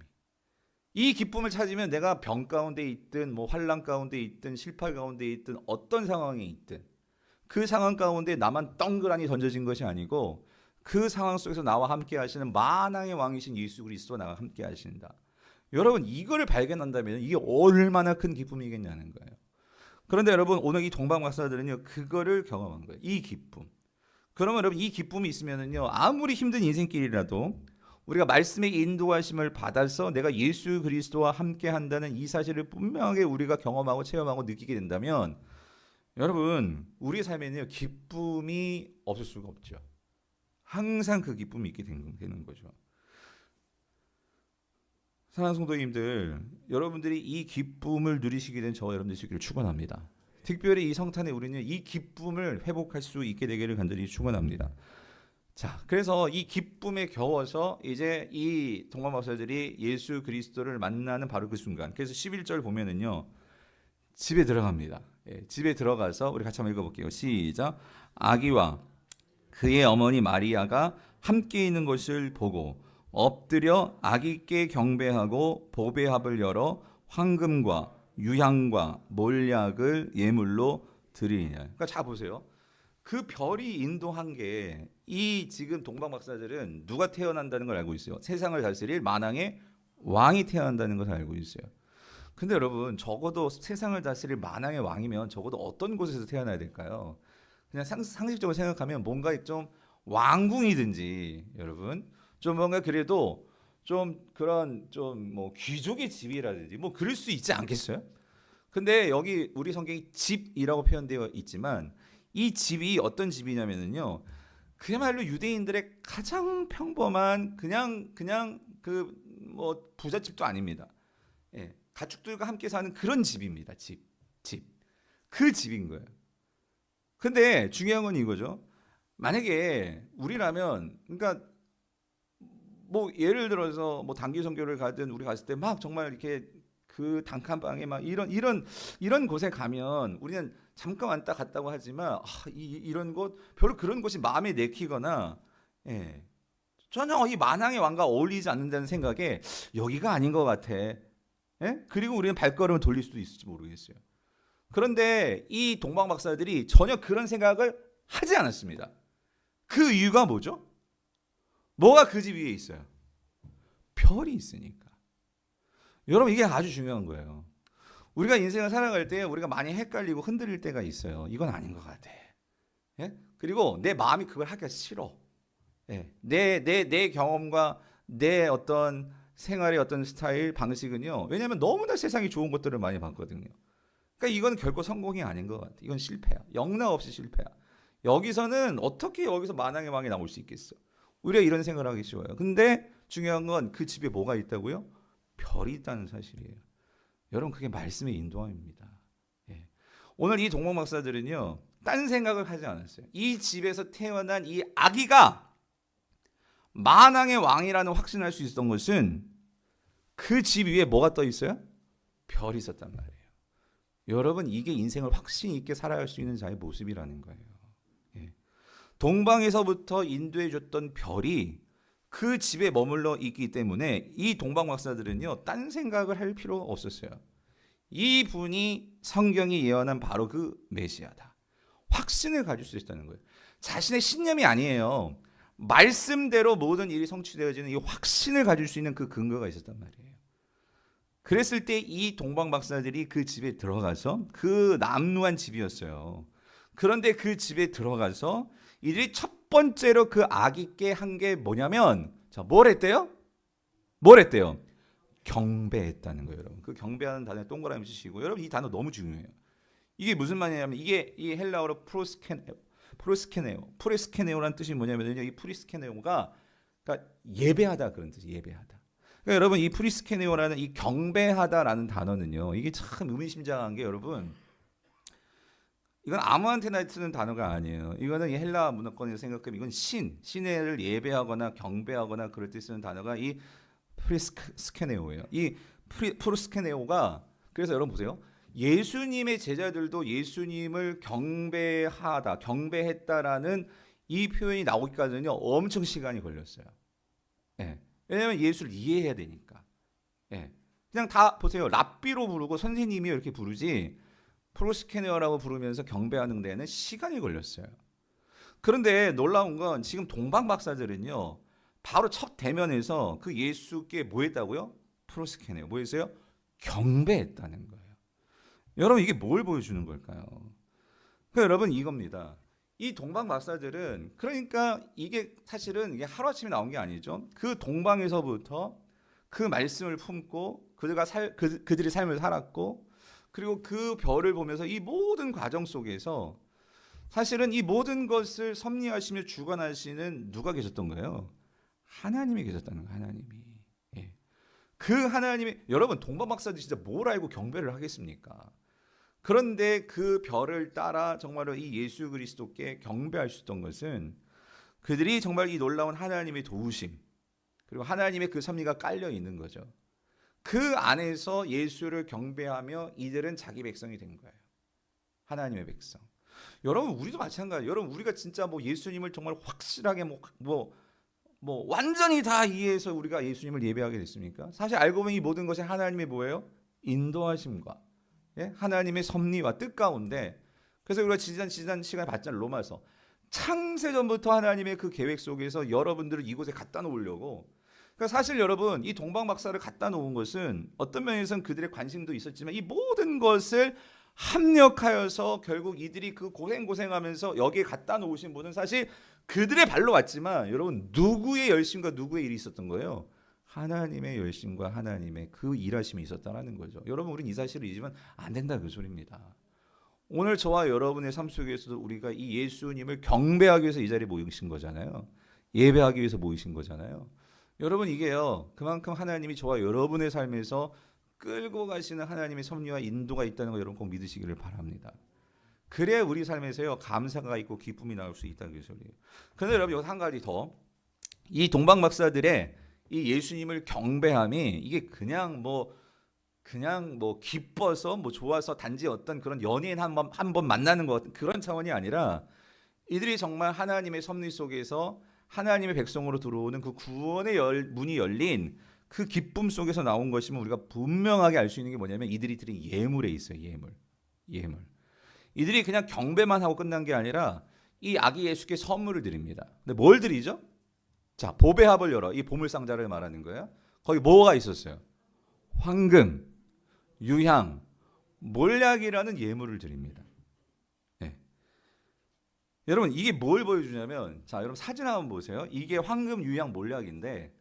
이 기쁨을 찾으면 내가 병 가운데 있든 뭐 환난 가운데 있든 실패 가운데 있든 어떤 상황에 있든 그 상황 가운데 나만 덩그러니 던져진 것이 아니고 그 상황 속에서 나와 함께 하시는 만왕의 왕이신 예수 그리스도와 나와 함께 하신다. 여러분 이거를 발견한다면 이게 얼마나 큰 기쁨이겠냐는 거예요. 그런데 여러분 오늘 이 동방박사들은요 그거를 경험한 거예요. 이 기쁨. 그러면 여러분 이 기쁨이 있으면은요 아무리 힘든 인생길이라도 우리가 말씀의 인도하심을 받아서 내가 예수 그리스도와 함께 한다는 이 사실을 분명하게 우리가 경험하고 체험하고 느끼게 된다면 여러분 우리의 삶에는요 기쁨이 없을 수가 없죠. 항상 그 기쁨이 있게 되는 거죠. 사랑하는 성도님들, 여러분들이 이 기쁨을 누리시게 된 저와 여러분들 되시기를 축원합니다. 특별히 이 성탄에 우리는 이 기쁨을 회복할 수 있게 되기를 간절히 축원합니다. 자, 그래서 이 기쁨에 겨워서 이제 이 동방박사들이 예수 그리스도를 만나는 바로 그 순간. 그래서 11절 보면은요. 집에 들어갑니다. 예, 집에 들어가서 우리 같이 한번 읽어볼게요. 시작. 아기와 그의 어머니 마리아가 함께 있는 것을 보고 엎드려 아기께 경배하고 보배합을 열어 황금과 유향과 몰약을 예물로 드리니라. 그러니까 자 보세요. 그 별이 인도한 게 이 지금 동방박사들은 누가 태어난다는 걸 알고 있어요. 세상을 다스릴 만왕의 왕이 태어난다는 것을 알고 있어요. 근데 여러분 적어도 세상을 다스릴 만왕의 왕이면 적어도 어떤 곳에서 태어나야 될까요? 그냥 상식적으로 생각하면 뭔가 좀 왕궁이든지 여러분 좀 뭔가 그래도 좀 그런 좀 뭐 귀족의 집이라든지 뭐 그럴 수 있지 않겠어요? 근데 여기 우리 성경이 집이라고 표현되어 있지만 이 집이 어떤 집이냐면은요. 그야말로 유대인들의 가장 평범한 그냥 그 뭐 부잣집도 아닙니다. 예, 가축들과 함께 사는 그런 집입니다. 집. 그 집인 거예요. 근데 중요한 건 이거죠. 만약에 우리라면 그러니까 뭐 예를 들어서 뭐 단기 선교를 가든 우리 갔을 때 막 정말 이렇게 그 단칸방에 막 이런 곳에 가면 우리는 잠깐 왔다 갔다고 하지만 이런 곳 별로 그런 곳이 마음에 내키거나 예, 전혀 이 만왕의 왕과 어울리지 않는다는 생각에 여기가 아닌 것 같아. 예? 그리고 우리는 발걸음을 돌릴 수도 있을지 모르겠어요. 그런데 이 동방박사들이 전혀 그런 생각을 하지 않았습니다. 그 이유가 뭐죠? 뭐가 그 집 위에 있어요? 별이 있으니까. 여러분 이게 아주 중요한 거예요. 우리가 인생을 살아갈 때 우리가 많이 헷갈리고 흔들릴 때가 있어요. 이건 아닌 것 같아. 예? 그리고 내 마음이 그걸 하기가 싫어. 예. 내 경험과 내 어떤 생활의 어떤 스타일 방식은요. 왜냐하면 너무나 세상이 좋은 것들을 많이 봤거든요. 그러니까 그러니까 이건 결코 성공이 아닌 것 같아. 이건 실패야. 영락없이 실패야. 여기서는 어떻게 여기서 만왕의 왕이 나올 수 있겠어? 우리가 이런 생각을 하기 쉬워요. 근데 중요한 건 그 집에 뭐가 있다고요? 별이 있다는 사실이에요. 여러분 그게 말씀의 인도함입니다. 예. 오늘 이 동방 박사들은요, 딴 생각을 하지 않았어요. 이 집에서 태어난 이 아기가 만왕의 왕이라는 확신할 수 있었던 것은 그 집 위에 뭐가 떠 있어요? 별이 있었단 말이에요. 여러분 이게 인생을 확신 있게 살아갈 수 있는 자의 모습이라는 거예요. 예. 동방에서부터 인도해 줬던 별이 그 집에 머물러 있기 때문에 이 동방 박사들은요, 딴 생각을 할 필요가 없었어요. 이 분이 성경이 예언한 바로 그 메시아다. 확신을 가질 수 있다는 거예요. 자신의 신념이 아니에요. 말씀대로 모든 일이 성취되어지는 이 확신을 가질 수 있는 그 근거가 있었단 말이에요. 그랬을 때 이 동방 박사들이 그 집에 들어가서, 그 남루한 집이었어요. 그런데 그 집에 들어가서 이들이 첫 번째로 그 아기께 한 게 뭐냐면, 자, 뭘 했대요? 뭘 했대요? 경배했다는 거예요, 여러분. 그 경배하는 단어에 동그라미 치시고, 여러분 이 단어 너무 중요해요. 이게 무슨 말이냐면, 이게 이 헬라어로 프레스케네오라는 뜻이 뭐냐면요, 이 프리스케네오가 그러니까 예배하다 그런 뜻이 예배하다. 그러니까 여러분 이 프리스케네오라는 이 경배하다라는 단어는요, 이게 참 의미심장한 게, 여러분 이건 아무한테나 쓰는 단어가 아니에요. 이거는 이 헬라 문화권에서 생각하면 이건 신을 예배하거나 경배하거나 그럴 때 쓰는 단어가 이 프리스케네오예요. 이 프리스케네오가, 그래서 여러분 보세요. 예수님의 제자들도 예수님을 경배했다라는 이 표현이 나오기까지는요, 엄청 시간이 걸렸어요. 예. 왜냐하면 예수를 이해해야 되니까. 예. 그냥 다 보세요. 랍비로 부르고 선생님이 이렇게 부르지, 프로스케네어라고 부르면서 경배하는 데는 시간이 걸렸어요. 그런데 놀라운 건 지금 동방 박사들은요, 바로 첫 대면에서 그 예수께 뭐 했다고요? 프로스케네어. 뭐 했어요? 경배했다는 거예요. 여러분 이게 뭘 보여주는 걸까요? 그러니까 여러분 이겁니다. 이 동방 박사들은, 그러니까 이게 사실은 이게 하루아침에 나온 게 아니죠. 그 동방에서부터 그 말씀을 품고 그들의 삶을 살았고, 그리고 그 별을 보면서 이 모든 과정 속에서 사실은 이 모든 것을 섭리하시며 주관하시는 누가 계셨던 거예요? 하나님이 계셨다는 거예요. 하나님이. 예. 그 하나님이, 여러분 동방 박사들 진짜 뭘 알고 경배를 하겠습니까? 그런데 그 별을 따라 정말로 이 예수 그리스도께 경배할 수 있던 것은 그들이 정말 이 놀라운 하나님의 도우심, 그리고 하나님의 그 섭리가 깔려 있는 거죠. 그 안에서 예수를 경배하며 이들은 자기 백성이 된 거예요. 하나님의 백성. 여러분 우리도 마찬가지예요. 여러분 우리가 진짜 뭐 예수님을 정말 확실하게 완전히 다 이해해서 우리가 예수님을 예배하게 됐습니까? 사실 알고 보면 이 모든 것이 하나님의 뭐예요? 인도하심과, 예? 하나님의 섭리와 뜻 가운데, 그래서 우리가 지난 시간에 봤잖아요. 로마서. 창세전부터 하나님의 그 계획 속에서 여러분들을 이곳에 갖다 놓으려고, 그러니까 사실 여러분 이 동방 박사를 갖다 놓은 것은 어떤 면에서는 그들의 관심도 있었지만, 이 모든 것을 합력하여서 결국 이들이 그 고생하면서 여기에 갖다 놓으신 분은 사실 그들의 발로 왔지만, 여러분 누구의 열심과 누구의 일이 있었던 거예요? 하나님의 열심과 하나님의 그 일하심이 있었다라는 거죠. 여러분 우리는 이 사실을 잊으면 안 된다, 그 소리입니다. 오늘 저와 여러분의 삶 속에서도 우리가 이 예수님을 경배하기 위해서 이 자리에 모이신 거잖아요. 예배하기 위해서 모이신 거잖아요. 여러분 이게요, 그만큼 하나님이 저와 여러분의 삶에서 끌고 가시는 하나님의 섭리와 인도가 있다는 거 여러분 꼭 믿으시기를 바랍니다. 그래야 우리 삶에서요 감사가 있고 기쁨이 나올 수 있다는 게 소리예요. 그런데 여러분 여기 한 가지 더, 이 동방 박사들의 이 예수님을 경배함이 이게 그냥 기뻐서 좋아서 단지 어떤 그런 연예인 한 번 만나는 것 같은 그런 차원이 아니라, 이들이 정말 하나님의 섭리 속에서 하나님의 백성으로 들어오는 그 구원의 문이 열린 그 기쁨 속에서 나온 것이면 우리가 분명하게 알 수 있는 게 뭐냐면, 이들이 드린 예물에 있어요. 예물. 이들이 그냥 경배만 하고 끝난 게 아니라 이 아기 예수께 선물을 드립니다. 근데 뭘 드리죠? 자, 보배합을 열어. 이 보물상자를 말하는 거예요. 거기 뭐가 있었어요? 황금, 유향, 몰약이라는 예물을 드립니다. 네. 여러분 이게 뭘 보여주냐면, 자 여러분 사진 한번 보세요. 이게 황금, 유향, 몰약인데,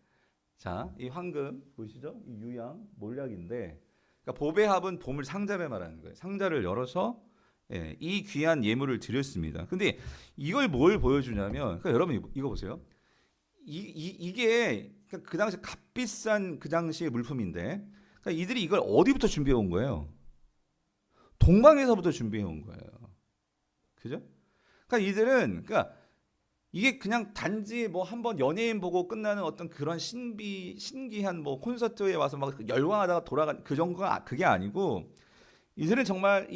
자 이 황금 보이시죠? 이 유향, 몰약인데, 그러니까 보배합은 보물 상자를 말하는 거예요. 상자를 열어서 이 귀한 예물을 드렸습니다. 근데 이걸 뭘 보여주냐면, 그러니까 여러분 이거 보세요. 이게 그러니까 그 당시 값비싼 그 당시의 물품인데, 그러니까 이들이 이걸 어디부터 준비해 온 거예요? 동방에서부터 준비해 온 거예요. 그죠? 그러니까 이들은 그러니까 이게 그냥 단지 뭐 한번 연예인 보고 끝나는 어떤 그런 신기한 뭐 콘서트에 와서 막 열광하다가 돌아간 그 정도가 그게 아니고, 이들은 정말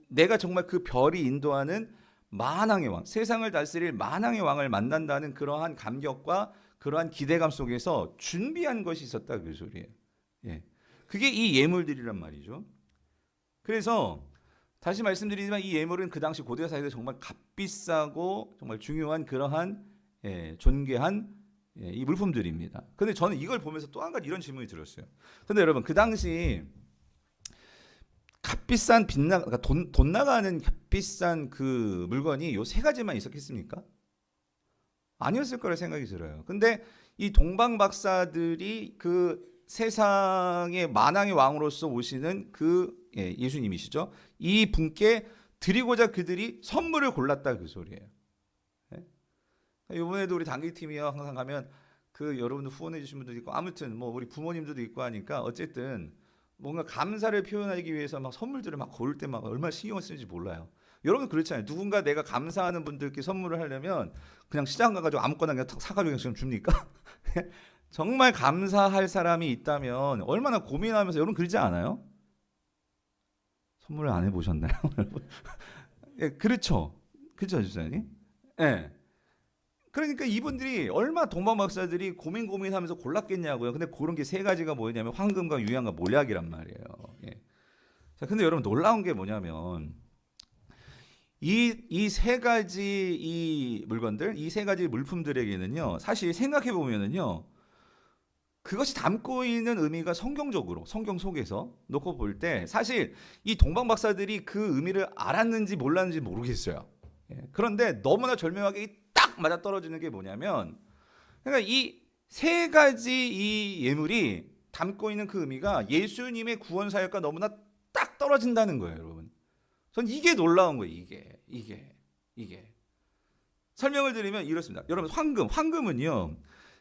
내가 정말 그 별이 인도하는 만왕의 왕, 세상을 다스릴 만왕의 왕을 만난다는 그러한 감격과 그러한 기대감 속에서 준비한 것이 있었다 그 소리예요. 예. 그게 이 예물들이란 말이죠. 그래서 다시 말씀드리지만 이 예물은 그 당시 고대 사회에서 정말 값비싸고 정말 중요한 그러한 존귀한 이 물품들입니다. 근데 저는 이걸 보면서 또 한 가지 이런 질문이 들었어요. 근데 여러분 그 당시 값비싼 그러니까 돈 나가는 값비싼 그 물건이 요 세 가지만 있었겠습니까? 아니었을 거라 생각이 들어요. 근데 이 동방 박사들이 그 세상의 만왕의 왕으로서 오시는 그 예수님이시죠. 이 분께 드리고자 그들이 선물을 골랐다 그 소리예요. 이번에도 우리 단기팀이요 항상 가면 그 여러분들 후원해 주신 분도 있고 아무튼 뭐 우리 부모님들도 있고 하니까 어쨌든 뭔가 감사를 표현하기 위해서 막 선물들을 막 고를 때 막 얼마나 신경을 쓰는지 몰라요. 여러분 그렇잖아요. 누군가 내가 감사하는 분들께 선물을 하려면 그냥 시장 가가지고 아무거나 그냥 사가지고 그냥 줍니까? 정말 감사할 사람이 있다면 얼마나 고민하면서 여러분 그러지 않아요? 선물을 안 해보셨나요? 예, 그렇죠. 그렇죠, 주사님. 예. 그러니까 이분들이 얼마 동방 박사들이 고민하면서 골랐겠냐고요. 근데 그런 게 세 가지가 뭐냐면 황금과 유향과 몰약이란 말이에요. 예. 자, 근데 여러분 놀라운 게 뭐냐면 이 세 가지 이 물건들, 이 세 가지 물품들에게는요, 사실 생각해 보면은요, 그것이 담고 있는 의미가 성경적으로 성경 속에서 놓고 볼 때 사실 이 동방 박사들이 그 의미를 알았는지 몰랐는지 모르겠어요. 예. 그런데 너무나 절묘하게 딱 맞아 떨어지는 게 뭐냐면, 그러니까 이 세 가지 이 예물이 담고 있는 그 의미가 예수님의 구원 사역과 너무나 딱 떨어진다는 거예요, 여러분. 전 이게 놀라운 거예요. 이게 설명을 드리면 이렇습니다. 여러분 황금은요.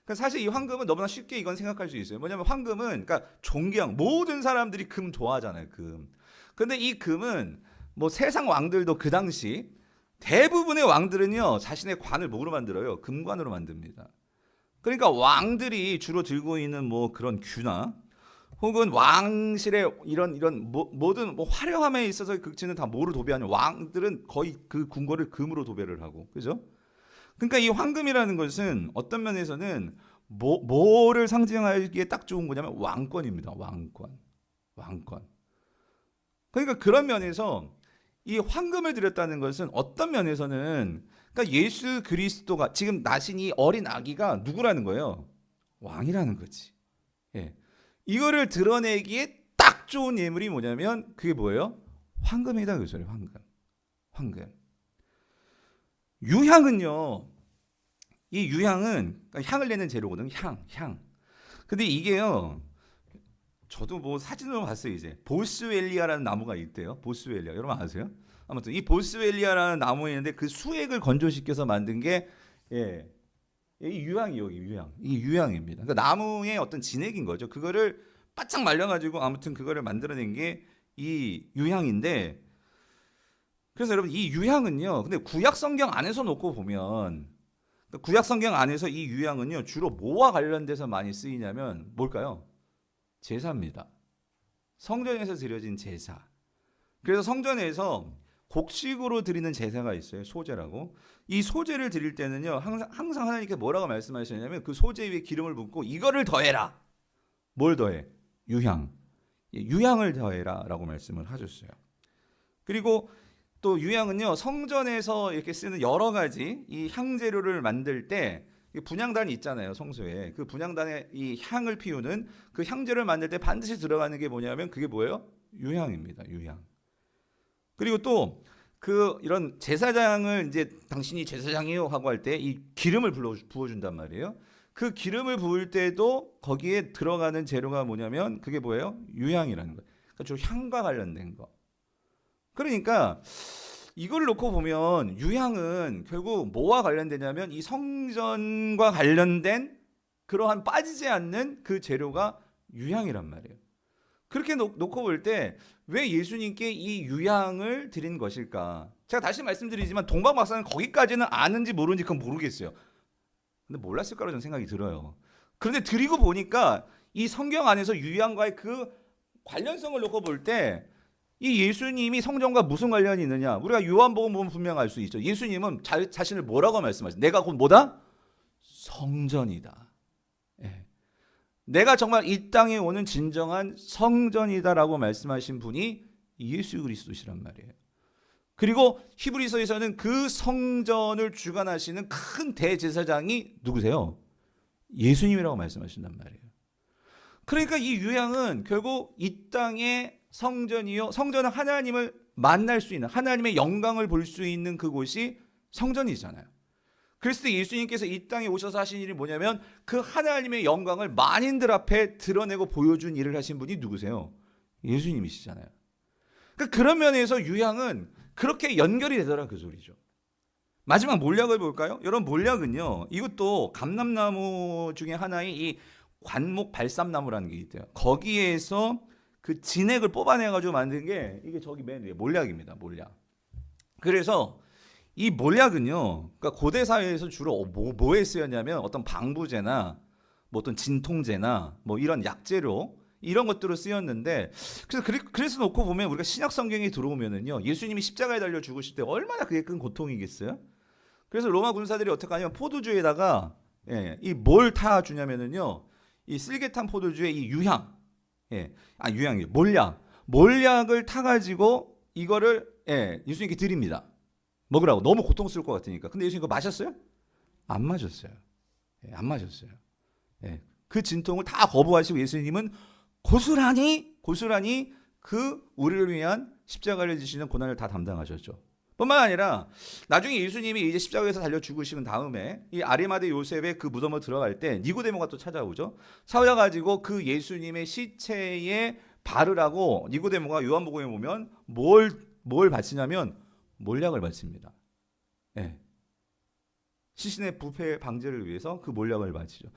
그러니까 사실 이 황금은 너무나 쉽게 이건 생각할 수 있어요. 뭐냐면 황금은 그러니까 존경, 모든 사람들이 금 좋아하잖아요. 금. 근데 이 금은 뭐 세상 왕들도 그 당시 대부분의 왕들은요 자신의 관을 뭐로 만들어요? 금관으로 만듭니다. 그러니까 왕들이 주로 들고 있는 뭐 그런 규나 혹은 왕실의 이런 모든 뭐 화려함에 있어서 극치는 다 뭐로 도배하냐? 왕들은 거의 그 궁궐을 금으로 도배를 하고, 그죠? 그러니까 이 황금이라는 것은 어떤 면에서는 뭐를 상징하기에 딱 좋은 거냐면 왕권입니다. 왕권. 그러니까 그런 면에서 이 황금을 드렸다는 것은 어떤 면에서는 그러니까 예수 그리스도가 지금 나신 이 어린 아기가 누구라는 거예요? 왕이라는 거지. 예. 이거를 드러내기에 딱 좋은 예물이 뭐냐면 그게 뭐예요? 황금이다 그 소리. 황금. 유향은요. 이 유향은 그러니까 향을 내는 재료거든. 향. 근데 이게요. 저도 뭐 사진으로 봤어요. 이제 보스웰리아라는 나무가 있대요. 보스웰리아 여러분 아세요? 아무튼 이 보스웰리아라는 나무가 있는데 그 수액을 건조시켜서 만든 게 이 유향이요. 이 유향입니다. 그러니까 나무의 어떤 진액인 거죠. 그거를 바짝 말려가지고 아무튼 그거를 만들어낸 게 이 유향인데, 그래서 여러분 이 유향은요. 근데 구약 성경 안에서 놓고 보면 구약 성경 안에서 이 유향은요 주로 뭐와 관련돼서 많이 쓰이냐면 뭘까요? 제사입니다. 성전에서 드려진 제사. 그래서 성전에서 곡식으로 드리는 제사가 있어요. 소제라고. 이 소제를 드릴 때는요. 항상 하나님께 뭐라고 말씀하시냐면 그 소제 위에 기름을 붓고 이거를 더해라. 뭘 더해? 유향. 유향을 더해라 라고 말씀을 하셨어요. 그리고 또 유향은요. 성전에서 이렇게 쓰는 여러 가지 이 향재료를 만들 때 분향단이 있잖아요. 성소에. 그 분향단에 이 향을 피우는 그 향재료를 만들 때 반드시 들어가는 게 뭐냐면 그게 뭐예요? 유향입니다. 유향. 그리고 또 그 이런 제사장을 이제 당신이 제사장이요 하고 할 때 이 기름을 부어준단 말이에요. 그 기름을 부을 때도 거기에 들어가는 재료가 뭐냐면 그게 뭐예요? 유향이라는 거예요. 그러니까 주로 향과 관련된 거. 그러니까 이걸 놓고 보면 유향은 결국 뭐와 관련되냐면 이 성전과 관련된 그러한 빠지지 않는 그 재료가 유향이란 말이에요. 그렇게 놓고 볼 때 왜 예수님께 이 유향을 드린 것일까? 제가 다시 말씀드리지만 동방 박사는 거기까지는 아는지 모르는지 그건 모르겠어요. 근데 몰랐을 거라고 저는 생각이 들어요. 그런데 드리고 보니까 이 성경 안에서 유향과의 그 관련성을 놓고 볼 때 이 예수님이 성전과 무슨 관련이 있느냐? 우리가 요한복음 보면 분명 알 수 있죠. 예수님은 자신을 뭐라고 말씀하세요? 내가 곧 뭐다? 성전이다. 예. 내가 정말 이 땅에 오는 진정한 성전이다라고 말씀하신 분이 예수 그리스도시란 말이에요. 그리고 히브리서에서는 그 성전을 주관하시는 큰 대제사장이 누구세요? 예수님이라고 말씀하신단 말이에요. 그러니까 이 유향은 결국 이 땅의 성전이요, 성전은 하나님을 만날 수 있는, 하나님의 영광을 볼 수 있는 그곳이 성전이잖아요. 그랬을 때 예수님께서 이 땅에 오셔서 하신 일이 뭐냐면 그 하나님의 영광을 만인들 앞에 드러내고 보여준 일을 하신 분이 누구세요? 예수님이시잖아요. 그러니까 그런 면에서 유향은 그렇게 연결이 되더라 그 소리죠. 마지막 몰약을 볼까요? 여러분 몰약은요, 이것도 감람나무 중에 하나의 이 관목 발삼나무라는 게 있대요. 거기에서 그 진액을 뽑아내가지고 만든 게 이게 저기 맨 위에 몰약입니다. 몰약. 그래서 이 몰약은요, 그러니까 고대 사회에서 주로 뭐에 쓰였냐면 어떤 방부제나 뭐 어떤 진통제나 뭐 이런 약재로 이런 것들로 쓰였는데, 그래서 놓고 보면 우리가 신약 성경에 들어오면은요, 예수님이 십자가에 달려 죽으실 때 얼마나 그게 큰 고통이겠어요? 그래서 로마 군사들이 어떻게 하냐면 포도주에다가 이 뭘 타 주냐면은요, 이 쓸개탄 포도주에 이 유향, 유향이 몰약을 타가지고 이거를 예수님께 드립니다. 먹으라고. 너무 고통스러울 것 같으니까. 근데 예수님 그거 마셨어요? 안 마셨어요. 안 마셨어요. 그 진통을 다 거부하시고 예수님은 고스란히 그 우리를 위한 십자가를 지시는 고난을 다 담당하셨죠. 뿐만 아니라 나중에 예수님이 이제 십자가에서 달려 죽으시는 다음에 이 아리마대 요셉의 그 무덤을 들어갈 때 니고데모가 또 찾아오죠. 찾아가지고 그 예수님의 시체에 바르라고 니고데모가 요한복음에 보면 뭘 바치냐면 몰약을 바칩니다. 시신의 부패 방지를 위해서 그 몰약을 바치죠.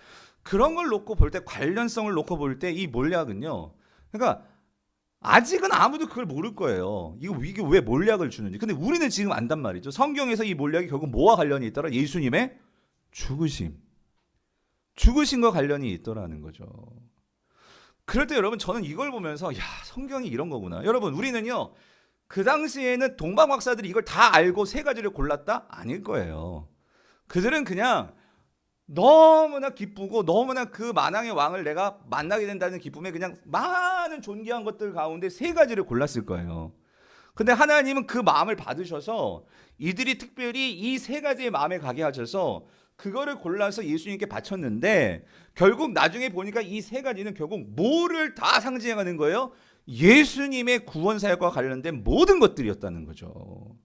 그런 걸 놓고 볼 때, 관련성을 놓고 볼 때 이 몰약은요, 그러니까 아직은 아무도 그걸 모를 거예요. 이게 왜 몰약을 주는지. 근데 우리는 지금 안단 말이죠. 성경에서 이 몰약이 결국 뭐와 관련이 있더라? 예수님의 죽으심과 관련이 있더라는 거죠. 그럴 때 여러분, 저는 이걸 보면서 성경이 이런 거구나. 여러분, 우리는요, 그 당시에는 동방 박사들이 이걸 다 알고 세 가지를 골랐다? 아닐 거예요. 그들은 그냥 너무나 기쁘고 너무나 그 만왕의 왕을 내가 만나게 된다는 기쁨에 그냥 많은 존귀한 것들 가운데 세 가지를 골랐을 거예요. 근데 하나님은 그 마음을 받으셔서 이들이 특별히 이 세 가지의 마음에 가게 하셔서 그거를 골라서 예수님께 바쳤는데, 결국 나중에 보니까 이 세 가지는 결국 뭐를 다 상징하는 거예요? 예수님의 구원 사역과 관련된 모든 것들이었다는 거죠.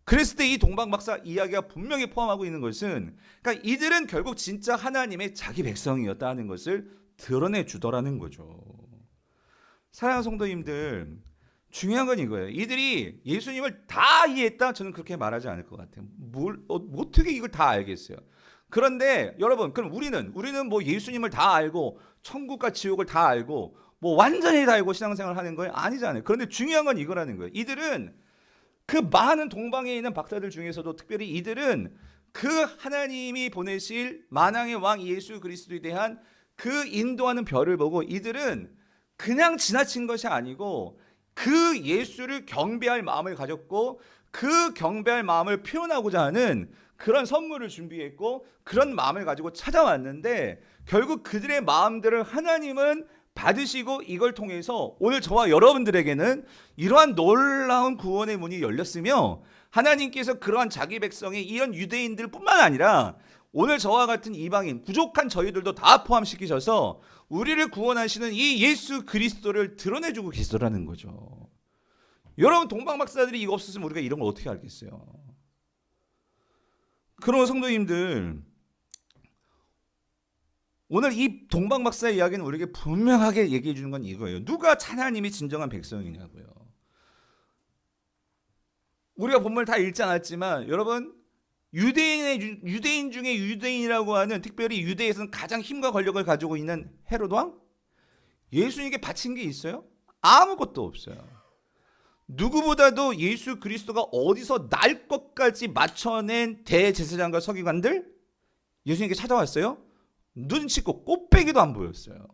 그랬을 때 이 동방박사 이야기가 분명히 포함하고 있는 것은, 그러니까 이들은 결국 진짜 하나님의 자기 백성이었다 하는 것을 드러내 주더라는 거죠. 사랑하는 성도님들, 중요한 건 이거예요. 이들이 예수님을 다 이해했다? 저는 그렇게 말하지 않을 것 같아요. 어떻게 이걸 다 알겠어요? 그런데 여러분, 그럼 우리는 뭐 예수님을 다 알고 천국과 지옥을 다 알고 뭐 완전히 다 알고 신앙생활을 하는 거예요? 아니잖아요. 그런데 중요한 건 이거라는 거예요. 이들은 그 많은 동방에 있는 박사들 중에서도 특별히 이들은 그 하나님이 보내실 만왕의 왕 예수 그리스도에 대한 그 인도하는 별을 보고 이들은 그냥 지나친 것이 아니고 그 예수를 경배할 마음을 가졌고 그 경배할 마음을 표현하고자 하는 그런 선물을 준비했고 그런 마음을 가지고 찾아왔는데, 결국 그들의 마음들을 하나님은 받으시고 이걸 통해서 오늘 저와 여러분들에게는 이러한 놀라운 구원의 문이 열렸으며, 하나님께서 그러한 자기 백성의 이런 유대인들 뿐만 아니라 오늘 저와 같은 이방인 부족한 저희들도 다 포함시키셔서 우리를 구원하시는 이 예수 그리스도를 드러내주고 계시더라는 거죠. 여러분, 동방박사들이 이거 없었으면 우리가 이런 걸 어떻게 알겠어요? 그런 성도님들, 오늘 이 동방박사의 이야기는 우리에게 분명하게 얘기해 주는 건 이거예요. 누가 하나님이 진정한 백성이냐고요. 우리가 본문을 다 읽지 않았지만 여러분, 유대인 중에 유대인이라고 하는, 특별히 유대에서는 가장 힘과 권력을 가지고 있는 헤롯 왕, 예수님께 바친 게 있어요? 아무것도 없어요. 누구보다도 예수 그리스도가 어디서 날 것까지 맞춰낸 대제사장과 서기관들 예수님께 찾아왔어요? 눈치고 꽃배기도 안 보였어요.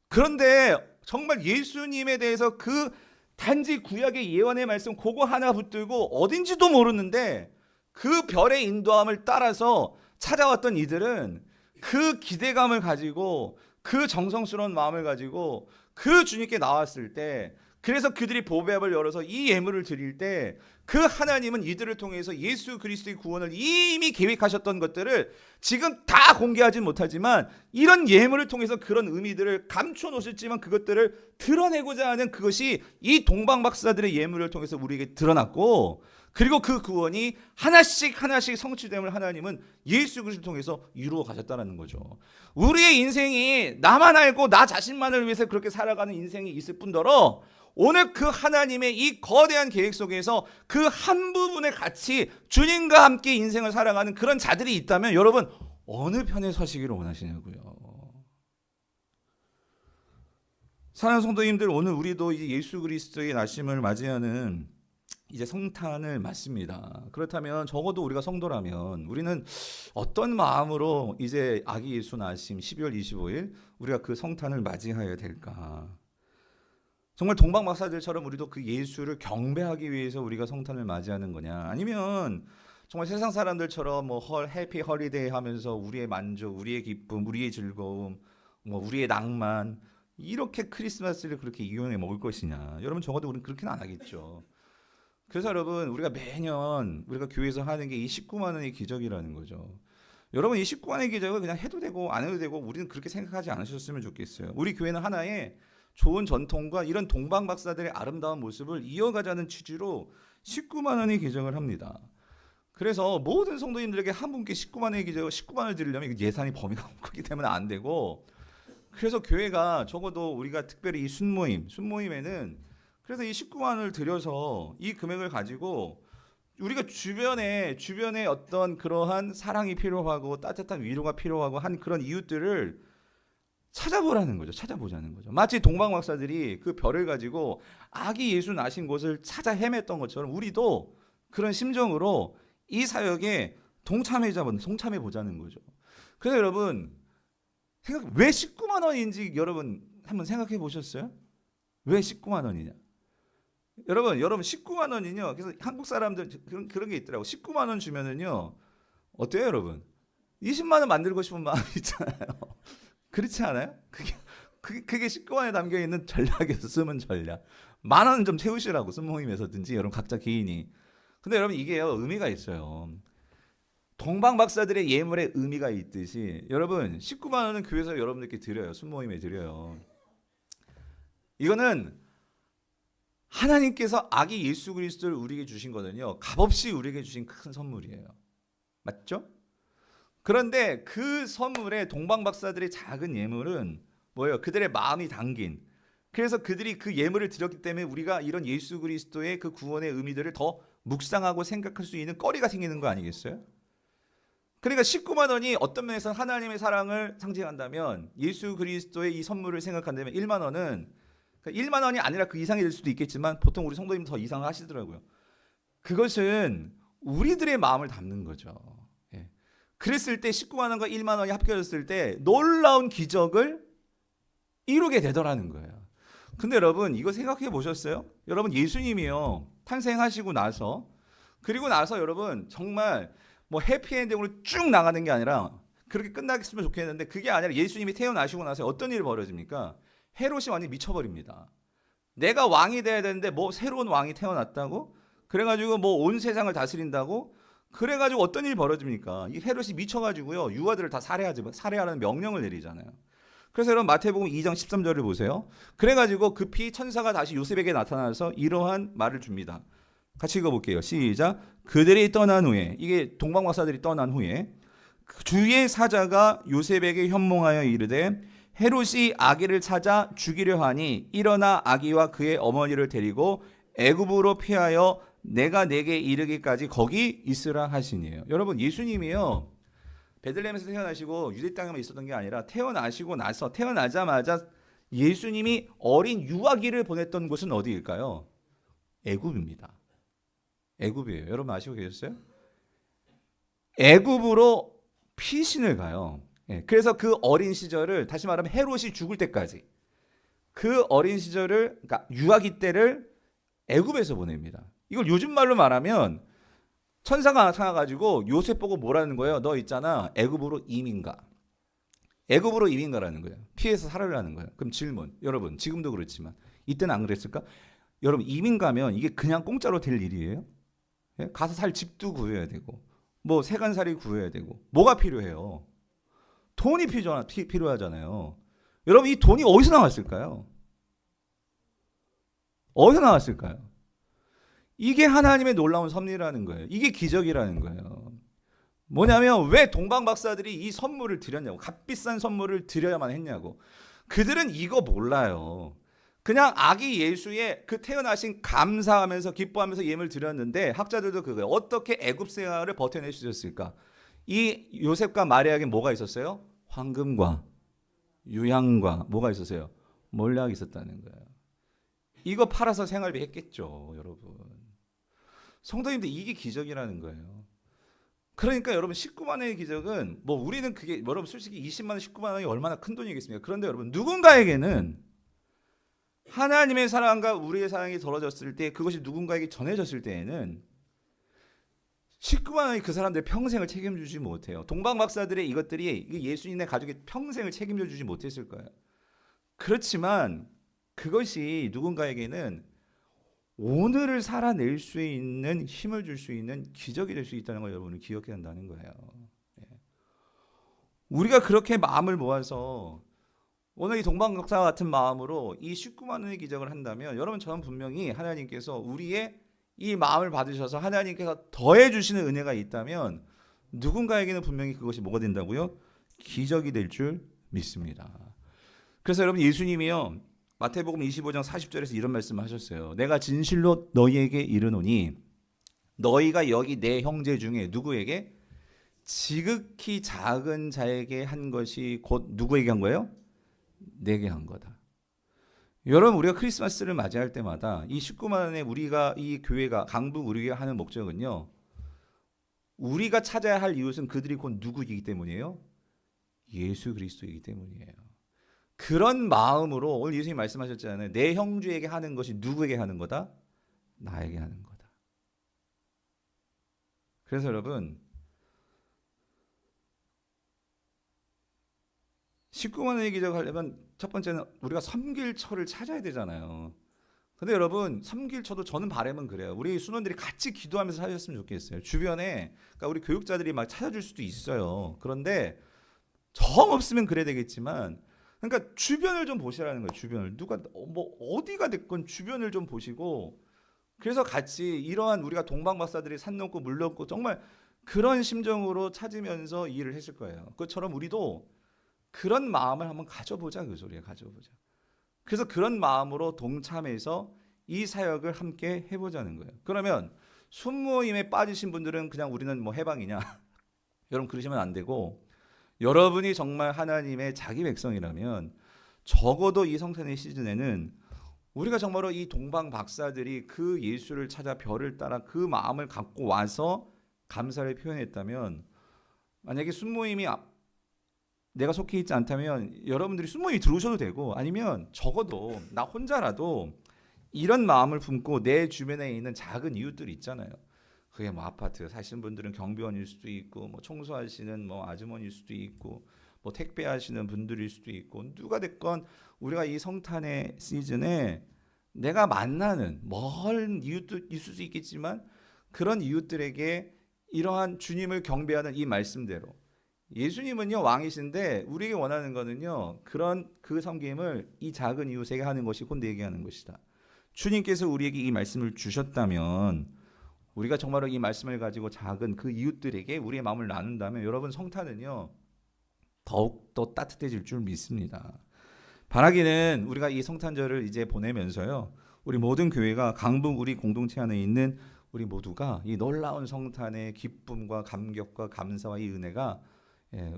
그런데 정말 예수님에 대해서 그 단지 구약의 예언의 말씀 그거 하나 붙들고 어딘지도 모르는데 그 별의 인도함을 따라서 찾아왔던 이들은 그 기대감을 가지고, 그 정성스러운 마음을 가지고 그 주님께 나왔을 때, 그래서 그들이 보배압을 열어서 이 예물을 드릴 때 그 하나님은 이들을 통해서 예수 그리스도의 구원을 이미 계획하셨던 것들을 지금 다 공개하진 못하지만 이런 예물을 통해서 그런 의미들을 감춰 놓으셨지만 그것들을 드러내고자 하는, 그것이 이 동방박사들의 예물을 통해서 우리에게 드러났고, 그리고 그 구원이 하나씩 성취됨을 하나님은 예수 그리스도를 통해서 이루어 가셨다는 거죠. 우리의 인생이 나만 알고 나 자신만을 위해서 그렇게 살아가는 인생이 있을 뿐더러 오늘 그 하나님의 이 거대한 계획 속에서 그 한 부분에 같이 주님과 함께 인생을 살아가는 그런 자들이 있다면 여러분 어느 편에 서시기를 원하시냐고요. 사랑하는 성도님들, 오늘 우리도 이제 예수 그리스도의 나심을 맞이하는 이제 성탄을 맞습니다. 그렇다면 적어도 우리가 성도라면 우리는 어떤 마음으로 이제 아기 예수 나심 12월 25일 우리가 그 성탄을 맞이해야 될까? 정말 동방박사들처럼 우리도 그 예수를 경배하기 위해서 우리가 성탄을 맞이하는 거냐? 아니면 정말 세상 사람들처럼 뭐 해피 홀리데이 하면서 우리의 만족, 우리의 기쁨, 우리의 즐거움, 뭐 우리의 낭만, 이렇게 크리스마스를 그렇게 이용해 먹을 것이냐? 여러분 적어도 우리는 그렇게는 안 하겠죠. 그래서 여러분 우리가 매년 우리가 교회에서 하는 게 이 19만 원의 기적이라는 거죠. 여러분 이 19만 원의 기적을 그냥 해도 되고 안 해도 되고 우리는 그렇게 생각하지 않으셨으면 좋겠어요. 우리 교회는 하나의 좋은 전통과 이런 동방박사들의 아름다운 모습을 이어가자는 취지로 19만 원의 기적을 합니다. 그래서 모든 성도님들에게 한 분께 19만 원의 기적을 19만 원을 드리려면 예산이 범위가 크기 때문에 안 되고, 그래서 교회가 적어도 우리가 특별히 이 순모임에는 그래서 이 19만 원을 들여서 이 금액을 가지고 우리가 주변에 어떤 그러한 사랑이 필요하고 따뜻한 위로가 필요하고 한 그런 이웃들을 찾아보자는 거죠. 마치 동방박사들이 그 별을 가지고 아기 예수 나신 곳을 찾아 헤맸던 것처럼 우리도 그런 심정으로 이 사역에 동참해 보자는 거죠. 그래서 여러분 왜 19만 원인지 여러분 한번 생각해 보셨어요? 왜 19만 원이냐? 여러분 19만 원이요. 그래서 한국 사람들 그런 게 있더라고. 19만 원 주면은요. 어때요, 여러분? 20만 원 만들고 싶은 마음이 있잖아요. 그렇지 않아요? 그게 19만 원에 담겨 있는 전략에서 쓰면 전략. 만 원 좀 채우시라고 순모임에서든지 여러분 각자 개인이. 근데 여러분 이게요 의미가 있어요. 동방박사들의 예물에 의미가 있듯이 여러분 19만 원은 교회에서 여러분들께 드려요. 순모임에 드려요. 이거는 하나님께서 아기 예수 그리스도를 우리에게 주신 거는요 값없이 우리에게 주신 큰 선물이에요. 맞죠? 그런데 그 선물에 동방박사들의 작은 예물은 뭐예요? 그들의 마음이 담긴, 그래서 그들이 그 예물을 드렸기 때문에 우리가 이런 예수 그리스도의 그 구원의 의미들을 더 묵상하고 생각할 수 있는 거리가 생기는 거 아니겠어요? 그러니까 19만 원이 어떤 면에서 하나님의 사랑을 상징한다면 예수 그리스도의 이 선물을 생각한다면 1만 원은 1만 원이 아니라 그 이상이 될 수도 있겠지만 보통 우리 성도님 더 이상 하시더라고요. 그것은 우리들의 마음을 담는 거죠. 예. 그랬을 때 19만 원과 1만 원이 합쳐졌을 때 놀라운 기적을 이루게 되더라는 거예요. 근데 여러분 이거 생각해 보셨어요? 여러분 예수님이요 탄생하시고 나서 그리고 나서 여러분 정말 뭐 해피엔딩으로 쭉 나가는 게 아니라 그렇게 끝나겠으면 좋겠는데 그게 아니라 예수님이 태어나시고 나서 어떤 일이 벌어집니까? 헤롯이 완전히 미쳐버립니다. 내가 왕이 돼야 되는데 뭐 새로운 왕이 태어났다고? 그래가지고 뭐 온 세상을 다스린다고? 그래가지고 어떤 일이 벌어집니까? 이 헤롯이 미쳐가지고요 유아들을 다 살해하라는 명령을 내리잖아요. 그래서 여러분 마태복음 2장 13절을 보세요. 그래가지고 급히 천사가 다시 요셉에게 나타나서 이러한 말을 줍니다. 같이 읽어볼게요. 시작. 그들이 떠난 후에, 이게 동방박사들이 떠난 후에 주의 사자가 요셉에게 현몽하여 이르되 헤롯이 아기를 찾아 죽이려 하니 일어나 아기와 그의 어머니를 데리고 애굽으로 피하여 내가 내게 이르기까지 거기 있으라 하시니에요. 여러분, 예수님이요 베들레헴에서 태어나시고 유대 땅에만 있었던 게 아니라 태어나시고 나서 태어나자마자 예수님이 어린 유아기를 보냈던 곳은 어디일까요? 애굽입니다. 애굽이에요. 여러분 아시고 계셨어요? 애굽으로 피신을 가요. 그래서 그 어린 시절을, 다시 말하면 헤롯이 죽을 때까지 그 어린 시절을, 그러니까 유아기 때를 애굽에서 보냅니다. 이걸 요즘 말로 말하면 천사가 나타나가지고 요셉 보고 뭐라는 거예요? 너 있잖아, 애굽으로 이민가. 애굽으로 이민가라는 거예요. 피해서 살아라는 거예요. 그럼 질문, 여러분 지금도 그렇지만 이때는 안 그랬을까? 여러분, 이민 가면 이게 그냥 공짜로 될 일이에요? 가서 살 집도 구해야 되고 뭐 세간살이 구해야 되고 뭐가 필요해요? 돈이 필요하잖아요. 여러분, 이 돈이 어디서 나왔을까요? 어디서 나왔을까요? 이게 하나님의 놀라운 섭리라는 거예요. 이게 기적이라는 거예요. 뭐냐면 왜 동방 박사들이 이 선물을 드렸냐고, 값비싼 선물을 드려야만 했냐고. 그들은 이거 몰라요. 그냥 아기 예수의 그 태어나신 감사하면서 기뻐하면서 예물 드렸는데, 학자들도 그거예요. 어떻게 애굽 생활을 버텨낼 수 있었을까? 이 요셉과 마리아에게 뭐가 있었어요? 황금과 유향과 뭐가 있었어요? 몰약이 있었다는 거예요. 이거 팔아서 생활비 했겠죠, 여러분. 성도님들, 이게 기적이라는 거예요. 그러니까 여러분, 19만 원의 기적은 뭐 우리는 그게, 여러분 솔직히 20만 원, 19만 원이 얼마나 큰 돈이겠습니까? 그런데 여러분, 누군가에게는 하나님의 사랑과 우리의 사랑이 덜어졌을 때, 그것이 누군가에게 전해졌을 때에는 19만 원이 그 사람들의 평생을 책임주지 못해요. 동방 박사들의 이것들이 예수님의 가족의 평생을 책임져 주지 못했을 거예요. 그렇지만 그것이 누군가에게는 오늘을 살아낼 수 있는 힘을 줄 수 있는 기적이 될 수 있다는 걸 여러분은 기억해야 한다는 거예요. 우리가 그렇게 마음을 모아서 오늘 이 동방박사 같은 마음으로 이 19만 원의 기적을 한다면, 여러분 저는 분명히 하나님께서 우리의 이 마음을 받으셔서 하나님께서 더해 주시는 은혜가 있다면 누군가에게는 분명히 그것이 뭐가 된다고요? 기적이 될 줄 믿습니다. 그래서 여러분, 예수님이요 마태복음 25장 40절에서 이런 말씀을 하셨어요. 내가 진실로 너희에게 이르노니 너희가 여기 내 형제 중에 누구에게 지극히 작은 자에게 한 것이 곧 누구에게 한 거예요? 내게 한 거다. 여러분, 우리가 크리스마스를 맞이할 때마다 이 19만 원에 우리가, 이 교회가, 강북 우리가 하는 목적은요, 우리가 찾아야 할 이웃은 그들이 곧 누구이기 때문이에요? 예수 그리스도이기 때문이에요. 그런 마음으로 오늘 예수님 말씀하셨잖아요. 내 형제에게 하는 것이 누구에게 하는 거다? 나에게 하는 거다. 그래서 여러분, 19만 원의 기적을 하려면 첫 번째는 우리가 섬길 처를 찾아야 되잖아요. 근데 여러분, 섬길 처도 저는 바람은 그래요. 우리 순원들이 같이 기도하면서 살았으면 좋겠어요. 주변에, 그러니까 우리 교육자들이 막 찾아줄 수도 있어요. 그런데 정 없으면 그래야 되겠지만, 그러니까 주변을 좀 보시라는 거예요. 주변을. 누가 뭐 어디가 됐건 주변을 좀 보시고, 그래서 같이 이러한 우리가 동방 박사들이 산 넘고 물 넘고 정말 그런 심정으로 찾으면서 일을 했을 거예요. 그것처럼 우리도 그런 마음을 한번 가져보자, 그 소리에 가져보자. 그래서 그런 마음으로 동참해서 이 사역을 함께 해보자는 거예요. 그러면 순모임에 빠지신 분들은 그냥 우리는 뭐 해방이냐 여러분 그러시면 안 되고, 여러분이 정말 하나님의 자기 백성이라면 적어도 이 성탄의 시즌에는 우리가 정말로 이 동방 박사들이 그 예수를 찾아 별을 따라 그 마음을 갖고 와서 감사를 표현했다면, 만약에 순모임이 내가 속해 있지 않다면 여러분들이 순모임이 들어오셔도 되고, 아니면 적어도 나 혼자라도 이런 마음을 품고 내 주변에 있는 작은 이웃들이 있잖아요. 그게 뭐 아파트 사시는 분들은 경비원일 수도 있고, 뭐 청소하시는 뭐 아주머니일 수도 있고, 뭐 택배하시는 분들일 수도 있고, 누가 됐건 우리가 이 성탄의 시즌에 내가 만나는 먼 이웃도 있을 수 있겠지만, 그런 이웃들에게 이러한 주님을 경배하는 이 말씀대로, 예수님은요 왕이신데 우리에게 원하는 거는요, 그런 그 섬김을 이 작은 이웃에게 하는 것이 곧 내게 하는 것이다. 주님께서 우리에게 이 말씀을 주셨다면 우리가 정말로 이 말씀을 가지고 작은 그 이웃들에게 우리의 마음을 나눈다면 여러분 성탄은요 더욱 더 따뜻해질 줄 믿습니다. 바라기는 우리가 이 성탄절을 이제 보내면서요 우리 모든 교회가 강북 우리 공동체 안에 있는 우리 모두가 이 놀라운 성탄의 기쁨과 감격과 감사와 이 은혜가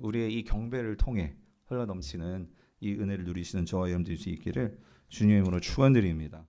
우리의 이 경배를 통해 흘러넘치는 이 은혜를 누리시는 저와 여러분들이 있기를 주님의 이름으로 축원드립니다.